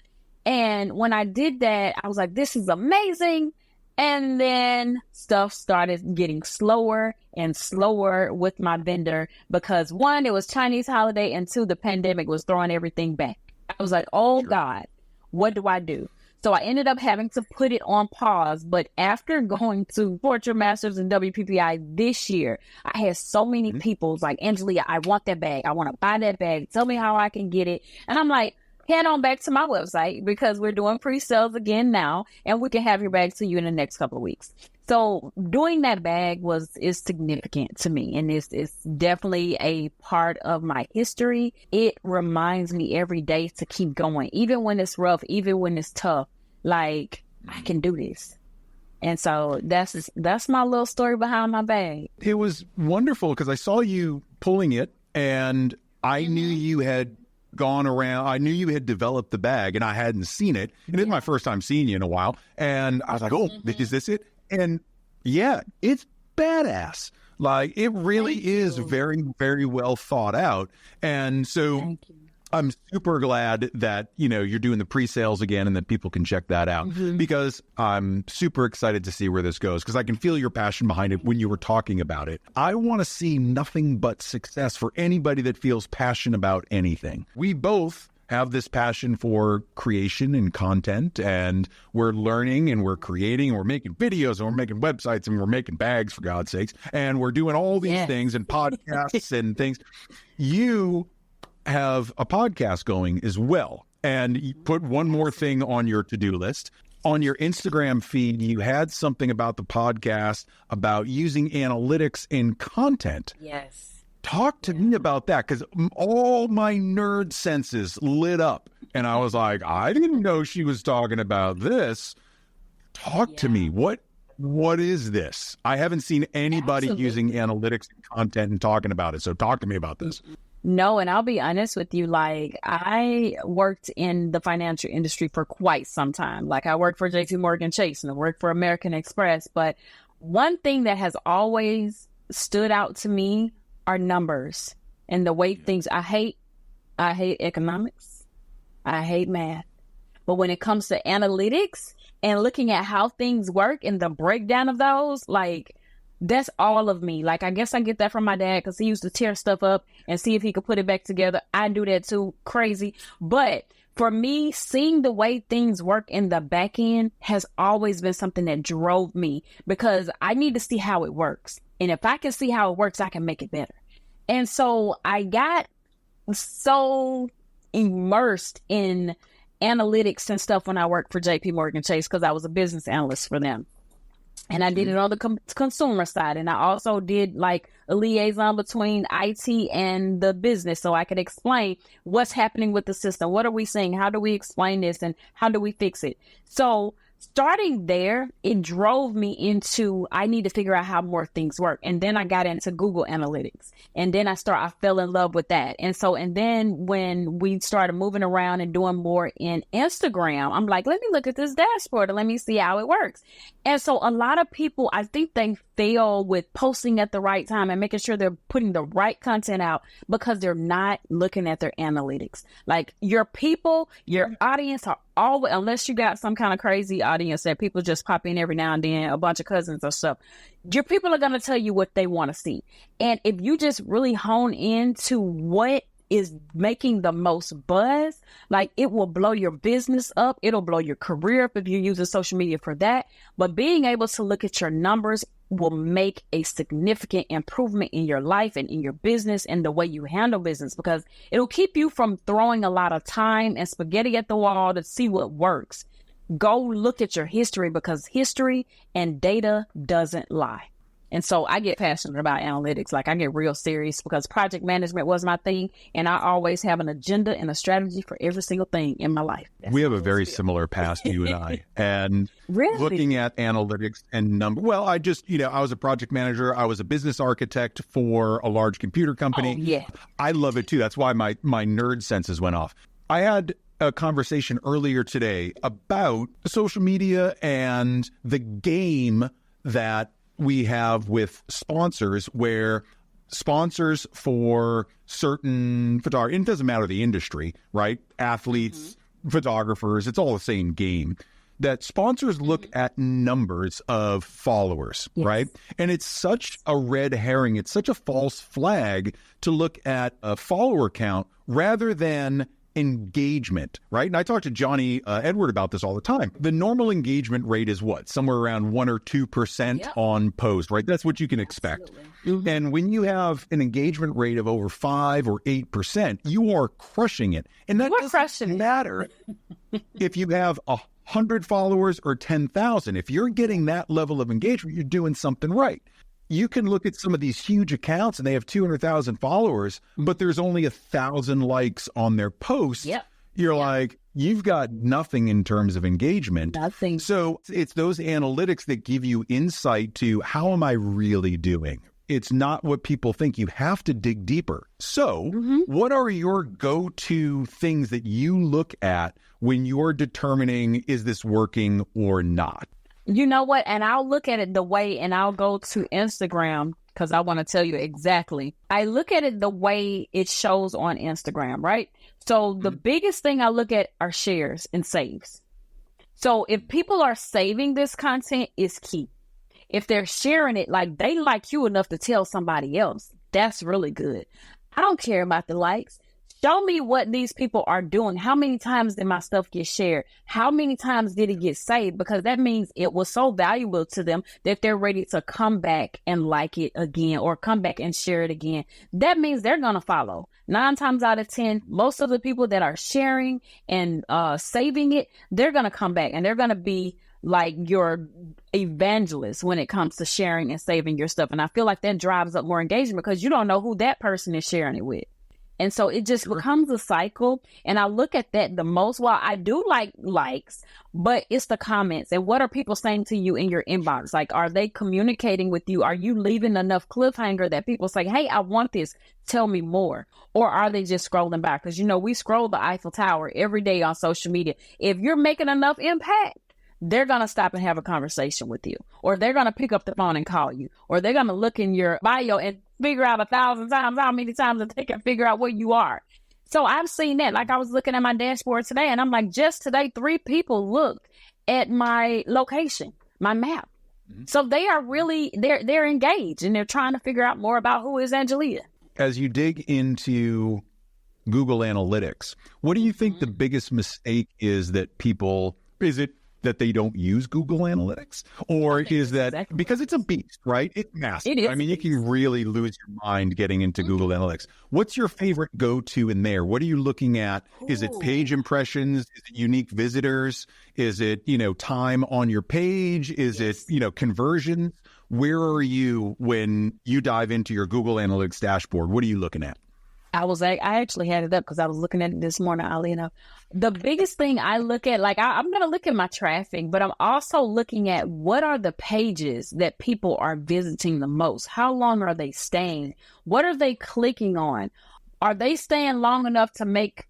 And when I did that, I was like, this is amazing. And then stuff started getting slower and slower with my vendor because one, it was Chinese holiday, and two, the pandemic was throwing everything back. I was like, oh God. What do I do? So I ended up having to put it on pause. But after going to Portrait Masters and WPPI this year, I had so many people like, Angelia, I want that bag. I want to buy that bag. Tell me how I can get it. And I'm like, head on back to my website because we're doing pre-sales again now. And we can have your bag to you in the next couple of weeks. So doing that bag is significant to me, and it's definitely a part of my history. It reminds me every day to keep going, even when it's rough, even when it's tough. Like, I can do this. And so that's my little story behind my bag. It was wonderful because I saw you pulling it, and I knew you had gone around. I knew you had developed the bag, and I hadn't seen it. And it's my first time seeing you in a while. And I was like, oh, is this it? And yeah, it's badass. Like, it really is very, very well thought out. And so I'm super glad that, you're doing the pre-sales again and that people can check that out because I'm super excited to see where this goes because I can feel your passion behind it when you were talking about it. I want to see nothing but success for anybody that feels passionate about anything. We both have this passion for creation and content, and we're learning and we're creating and we're making videos and we're making websites and we're making bags, for God's sakes, and we're doing all these things and podcasts and things. You have a podcast going as well, and you put one more thing on your to-do list. On your Instagram feed, you had something about the podcast about using analytics in content. Yes. Talk to me about that, because all my nerd senses lit up. And I was like, I didn't know she was talking about this. Talk to me. What is this? I haven't seen anybody using analytics and content and talking about it. So talk to me about this. No, and I'll be honest with you, like I worked in the financial industry for quite some time. Like I worked for JP Morgan Chase and I worked for American Express. But one thing that has always stood out to me are numbers and the way things. I hate economics. I hate math. But when it comes to analytics and looking at how things work and the breakdown of those, like that's all of me. Like, I guess I get that from my dad because he used to tear stuff up and see if he could put it back together. I do that too. Crazy. But for me, seeing the way things work in the back end has always been something that drove me because I need to see how it works. And if I can see how it works, I can make it better. And so I got so immersed in analytics and stuff when I worked for JP Morgan Chase because I was a business analyst for them. And I did it on the consumer side. And I also did like a liaison between IT and the business so I could explain what's happening with the system. What are we seeing? How do we explain this? And how do we fix it? So starting there, it drove me into, I need to figure out how more things work. And then I got into Google Analytics. And then I fell in love with that. And then when we started moving around and doing more in Instagram, I'm like, let me look at this dashboard and let me see how it works. And so a lot of people, I think they fail with posting at the right time and making sure they're putting the right content out because they're not looking at their analytics. Like your people, your audience are always, unless you got some kind of crazy audience that people just pop in every now and then, a bunch of cousins or stuff, your people are going to tell you what they want to see. And if you just really hone into what is making the most buzz, like it will blow your business up. It'll blow your career up if you're using social media for that. But being able to look at your numbers will make a significant improvement in your life and in your business and the way you handle business, because it'll keep you from throwing a lot of time and spaghetti at the wall to see what works. Go look at your history because history and data doesn't lie. And so I get passionate about analytics. Like I get real serious because project management was my thing. And I always have an agenda and a strategy for every single thing in my life. We have a very similar past, you and I. And really? Looking at analytics and number. Well, I was a project manager. I was a business architect for a large computer company. Oh, yeah. I love it too. That's why my nerd senses went off. I had a conversation earlier today about social media and the game that we have with sponsors, where sponsors for certain photographers, it doesn't matter the industry, right? Athletes, photographers, it's all the same game. That sponsors look at numbers of followers, right? And it's such a red herring. It's such a false flag to look at a follower count rather than engagement, right? And I talk to Johnny Edward about this all the time. The normal engagement rate is what? Somewhere around 1 or 2% on post, right? That's what you can expect. And when you have an engagement rate of over 5 or 8%, you are crushing it. And that doesn't matter if you have 100 followers or 10,000. If you're getting that level of engagement, you're doing something right. You can look at some of these huge accounts and they have 200,000 followers, but there's only 1,000 likes on their post. You're like, you've got nothing in terms of engagement. Nothing. So it's those analytics that give you insight to how am I really doing? It's not what people think. You have to dig deeper. So what are your go-to things that you look at when you're determining, is this working or not? You know what? And I'll look at it the way, and I'll go to Instagram because I want to tell you exactly. I look at it the way it shows on Instagram, right? So the biggest thing I look at are shares and saves. So if people are saving this content, is key. If they're sharing it, like they like you enough to tell somebody else, that's really good. I don't care about the likes. Show me what these people are doing. How many times did my stuff get shared? How many times did it get saved? Because that means it was so valuable to them that they're ready to come back and like it again or come back and share it again. That means they're going to follow. 9 times out of 10, most of the people that are sharing and saving it, they're going to come back and they're going to be like your evangelist when it comes to sharing and saving your stuff. And I feel like that drives up more engagement because you don't know who that person is sharing it with. And so it just becomes a cycle. And I look at that the most. While I do like likes, but it's the comments. And what are people saying to you in your inbox? Like, are they communicating with you? Are you leaving enough cliffhanger that people say, hey, I want this. Tell me more. Or are they just scrolling back? Because, we scroll the Eiffel Tower every day on social media. If you're making enough impact, they're going to stop and have a conversation with you, or they're going to pick up the phone and call you, or they're going to look in your bio and figure out 1,000 times how many times they can figure out where you are. So I've seen that. Like, I was looking at my dashboard today, and I'm like, just today, 3 people looked at my location, my map. So they are really, they're engaged, and they're trying to figure out more about who is Angelia. As you dig into Google Analytics, what do you think the biggest mistake is that is it that they don't use Google Analytics? Or is that because it's a beast, right? It's massive. It is. I mean, you can really lose your mind getting into Google Analytics. What's your favorite go-to in there? What are you looking at? Is it page impressions? Is it unique visitors? Is it, time on your page? Is it, conversions? Where are you when you dive into your Google Analytics dashboard? What are you looking at? I actually had it up because I was looking at it this morning, oddly enough. The biggest thing I look at, like, I'm going to look at my traffic, but I'm also looking at what are the pages that people are visiting the most? How long are they staying? What are they clicking on? Are they staying long enough to make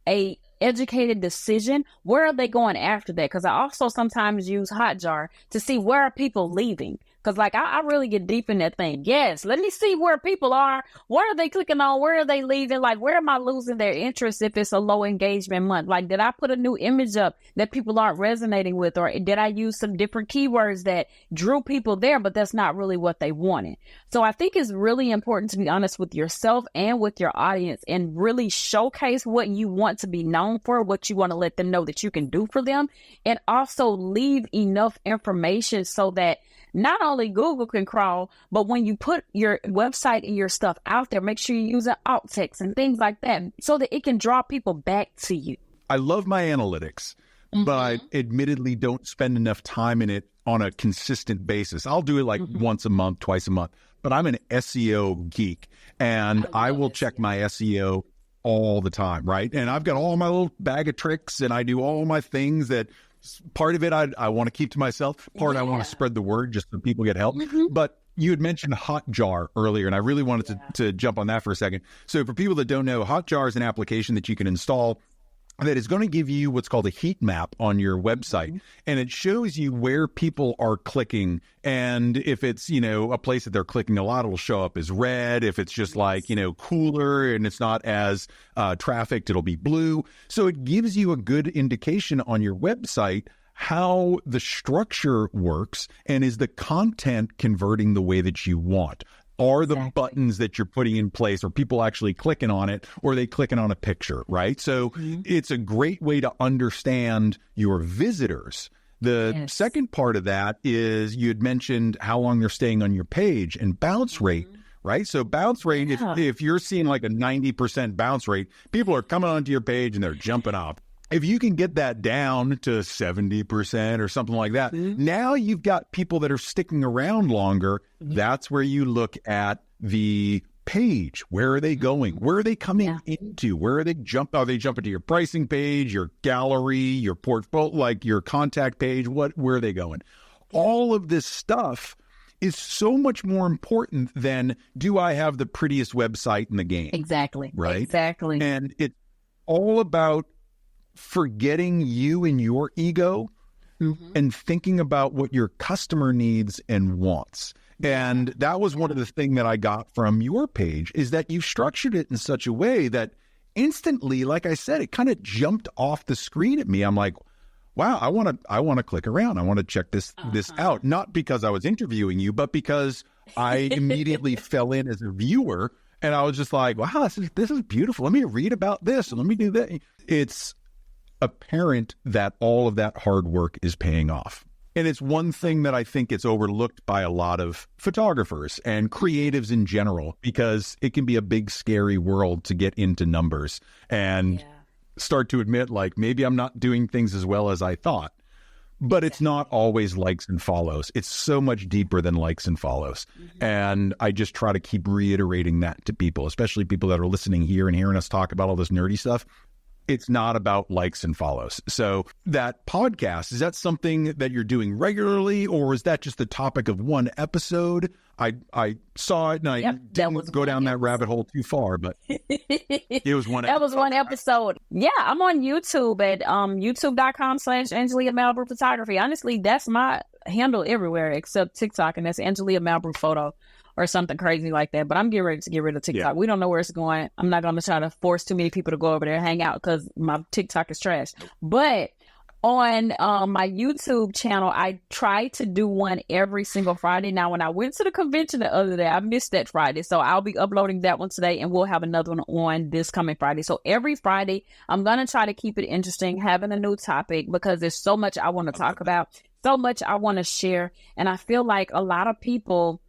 a educated decision? Where are they going after that? Because I also sometimes use Hotjar to see where are people leaving. Because, like, I really get deep in that thing. Yes, let me see where people are. What are they clicking on? Where are they leaving? Like, where am I losing their interest if it's a low engagement month? Like, did I put a new image up that people aren't resonating with? Or did I use some different keywords that drew people there, but that's not really what they wanted? So I think it's really important to be honest with yourself and with your audience and really showcase what you want to be known for, what you want to let them know that you can do for them, and also leave enough information so that not only Google can crawl, but when you put your website and your stuff out there, make sure you're using alt text and things like that so that it can draw people back to you. I love my analytics, but I admittedly don't spend enough time in it on a consistent basis. I'll do it like once a month, twice a month, but I'm an SEO geek, and I will check my SEO all the time, right? And I've got all my little bag of tricks, and I do all my things that part of it I want to keep to myself. Part I want to spread the word just so people get help. But you had mentioned Hotjar earlier, and I really wanted to jump on that for a second. So for people that don't know, Hotjar is an application that you can install that is going to give you what's called a heat map on your website. And it shows you where people are clicking. And if it's, a place that they're clicking a lot, it'll show up as red. If it's just like, cooler and it's not as trafficked, it'll be blue. So it gives you a good indication on your website how the structure works, and is the content converting the way that you want? Are the buttons that you're putting in place, are people actually clicking on it, or are they clicking on a picture, right? So it's a great way to understand your visitors. The second part of that is you had mentioned how long they're staying on your page and bounce rate, right? So bounce rate, if you're seeing like a 90% bounce rate, people are coming onto your page and they're jumping off. If you can get that down to 70% or something like that, now you've got people that are sticking around longer. That's where you look at the page. Where are they going? Where are they coming into? Where are they Are they jumping to your pricing page, your gallery, your portfolio, like your contact page? Where are they going? All of this stuff is so much more important than, do I have the prettiest website in the game? Exactly. Right? Exactly. And it's all about forgetting you and your ego and thinking about what your customer needs and wants. And that was one of the things that I got from your page, is that you structured it in such a way that instantly, like I said, it kind of jumped off the screen at me. I'm like, wow, I want to click around. I want to check this out. Not because I was interviewing you, but because I immediately fell in as a viewer, and I was just like, wow, this is beautiful. Let me read about this and let me do that. It's apparent that all of that hard work is paying off. And it's one thing that I think it's overlooked by a lot of photographers and creatives in general, because it can be a big, scary world to get into numbers and start to admit, like, maybe I'm not doing things as well as I thought. But it's not always likes and follows. It's so much deeper than likes and follows. And I just try to keep reiterating that to people, especially people that are listening here and hearing us talk about all this nerdy stuff. It's not about likes and follows. So that podcast, is that something that you're doing regularly, or is that just the topic of one episode? I saw it and I didn't go down that rabbit hole too far, but it was one. That was one episode. Yeah, I'm on YouTube at youtube.com/Angelia Malbrew Photography. Honestly, that's my handle everywhere except TikTok, and that's Angelia Malbrew Photo or something crazy like that. But I'm getting ready to get rid of TikTok. Yeah. We don't know where it's going. I'm not going to try to force too many people to go over there and hang out because my TikTok is trash. But on my YouTube channel, I try to do one every single Friday. Now, when I went to the convention the other day, I missed that Friday. So I'll be uploading that one today, and we'll have another one on this coming Friday. So every Friday, I'm going to try to keep it interesting, having a new topic, because there's so much I want to talk about, so much I want to share. And I feel like a lot of people,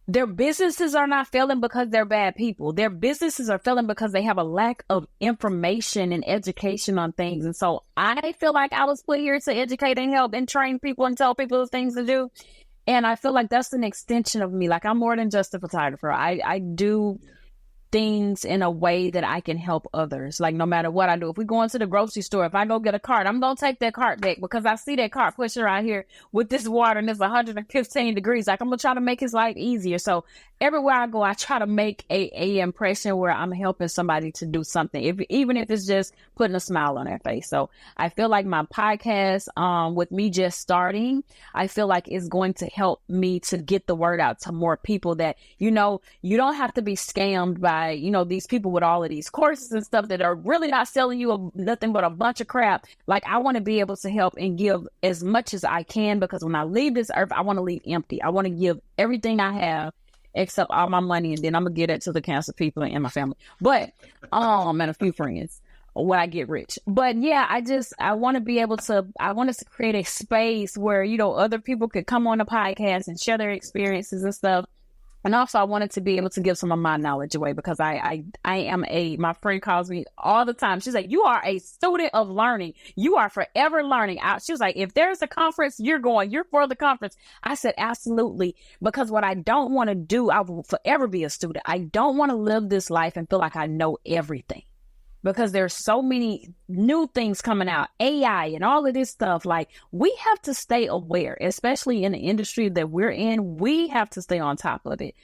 their businesses are not failing because they're bad people. Their businesses are failing because they have a lack of information and education on things. And so I feel like I was put here to educate and help and train people and tell people the things to do. And I feel like that's an extension of me. Like, I'm more than just a photographer. I do things in a way that I can help others. Like, no matter what I do, if we go into the grocery store, if I go get a cart, I'm going to take that cart back because I see that cart pushing around here with this water and it's 115 degrees. Like, I'm going to try to make his life easier. So everywhere I go, I try to make a impression where I'm helping somebody to do something, even if it's just putting a smile on their face. So I feel like my podcast, with me just starting, I feel like it's going to help me to get the word out to more people that, you know, you don't have to be scammed by, you know, these people with all of these courses and stuff that are really not selling you nothing but a bunch of crap. Like, I want to be able to help and give as much as I can, because when I leave this earth, I want to leave empty. I want to give everything I have except all my money, and then I'm gonna get it to the cancer people and my family, but and a few friends when I get rich. But yeah, I want to be able to, I want us to create a space where, you know, other people could come on the podcast and share their experiences and stuff. And also, I wanted to be able to give some of my knowledge away, because I am my friend calls me all the time. She's like, you are a student of learning. You are forever learning. She was like, if there's a conference, you're for the conference. I said, absolutely. Because what I don't want to do, I will forever be a student. I don't want to live this life and feel like I know everything, because there's so many new things coming out, AI and all of this stuff. Like, we have to stay aware, especially in the industry that we're in. We have to stay on top of it.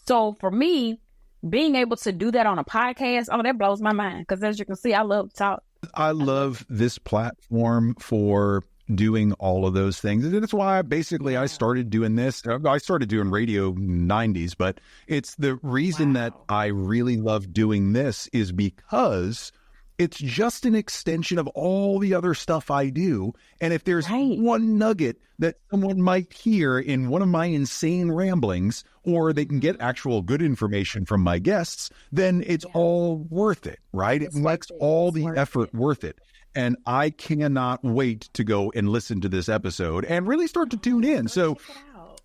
So for me, being able to do that on a podcast, that blows my mind, because as you can see, I love to talk. I love this platform for doing all of those things. And that's why basically I started doing this. I started doing radio in the 90s, but it's the reason that I really love doing this is because it's just an extension of all the other stuff I do. And if there's one nugget that someone might hear in one of my insane ramblings, or they can get actual good information from my guests, then it's all worth it, right? It makes all the effort worth it. And I cannot wait to go and listen to this episode and really start to tune in. So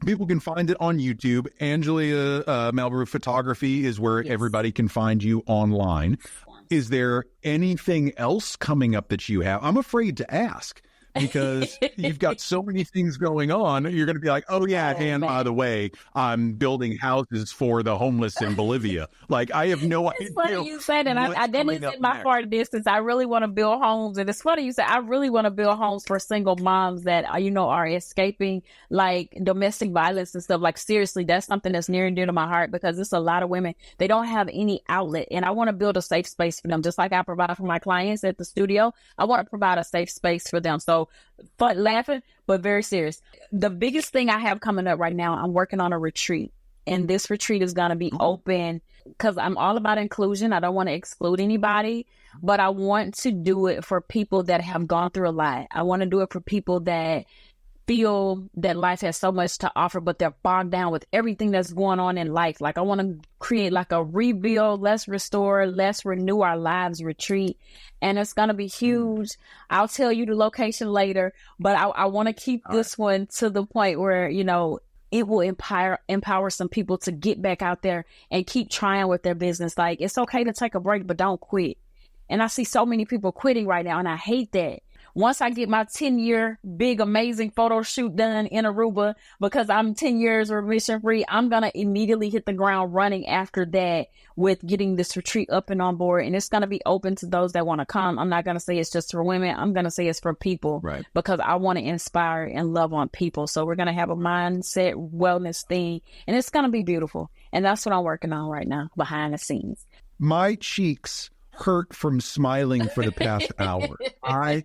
people can find it on YouTube. Angelia Malbrew Photography is where everybody can find you online. Is there anything else coming up that you have? I'm afraid to ask, because you've got so many things going on. You're going to be like, oh yeah, and by the way, I'm building houses for the homeless in Bolivia. Like, I have no idea. It's funny you said that. I didn't in my far distance. I really want to build homes. And it's funny you said, I really want to build homes for single moms that, you know, are escaping like domestic violence and stuff. Like, seriously, that's something that's near and dear to my heart, because it's a lot of women, they don't have any outlet. And I want to build a safe space for them, just like I provide for my clients at the studio. I want to provide a safe space for them. So fun, laughing, but very serious. The biggest thing I have coming up right now, I'm working on a retreat, and this retreat is going to be open, because I'm all about inclusion. I don't want to exclude anybody, but I want to do it for people that have gone through a lot. I want to do it for people that feel that life has so much to offer, but they're bogged down with everything that's going on in life. Like, I want to create like a rebuild, let's restore, let's renew our lives retreat. And it's going to be huge. I'll tell you the location later, but I want to keep this one to the point where, you know, it will empower some people to get back out there and keep trying with their business. Like, it's okay to take a break, but don't quit. And I see so many people quitting right now, and I hate that. once I get my 10-year big, amazing photo shoot done in Aruba, because I'm 10 years remission free, I'm going to immediately hit the ground running after that with getting this retreat up and on board. And it's going to be open to those that want to come. I'm not going to say it's just for women. I'm going to say it's for people, Right. because I want to inspire and love on people. So we're going to have a mindset wellness thing, and it's going to be beautiful. And that's what I'm working on right now behind the scenes. My cheeks hurt from smiling for the past hour. I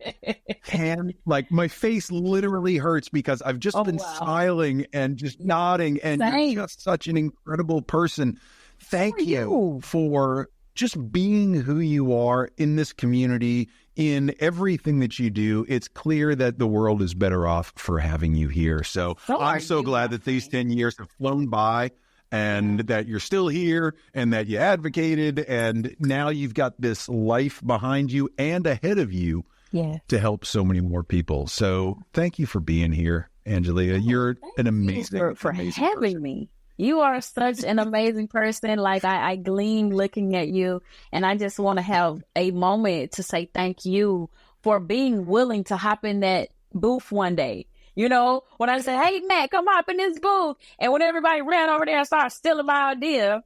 can, like, my face literally hurts because I've just been smiling and just nodding, and you're just such an incredible person. Thank you for just being who you are in this community, in everything that you do. It's clear that the world is better off for having you here. So I'm so glad that these 10 years have flown by, and that you're still here, and that you advocated, and now you've got this life behind you and ahead of you to help so many more people. So thank you for being here, Angelia. You're an amazing, for amazing having person. me. You are such an amazing person. Like, I gleam looking at you, and I just want to have a moment to say thank you for being willing to hop in that booth one day. You know, when I said, hey, Matt, come hop in this booth. And when everybody ran over there and started stealing my idea.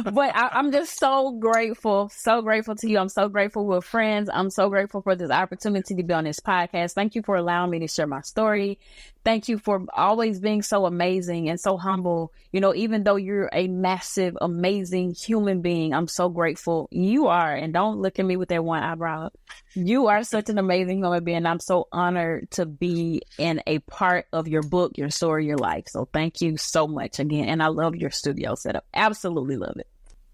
But I'm just so grateful to you. I'm so grateful we're friends. I'm so grateful for this opportunity to be on this podcast. Thank you for allowing me to share my story. Thank you for always being so amazing and so humble. You know, even though you're a massive, amazing human being, I'm so grateful you are. And don't look at me with that one eyebrow up. You are such an amazing human being. I'm so honored to be in a part of your book, your story, your life. So thank you so much again. And I love your studio setup. Absolutely love it.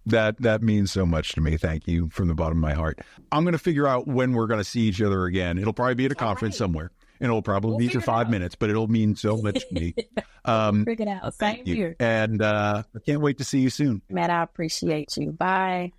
That means so much to me. Thank you from the bottom of my heart. I'm going to figure out when we're going to see each other again. It'll probably be at a conference somewhere, and it'll probably be for 5 minutes, but it'll mean so much to me. Figure it out. Same here. And I can't wait to see you soon. Matt, I appreciate you. Bye.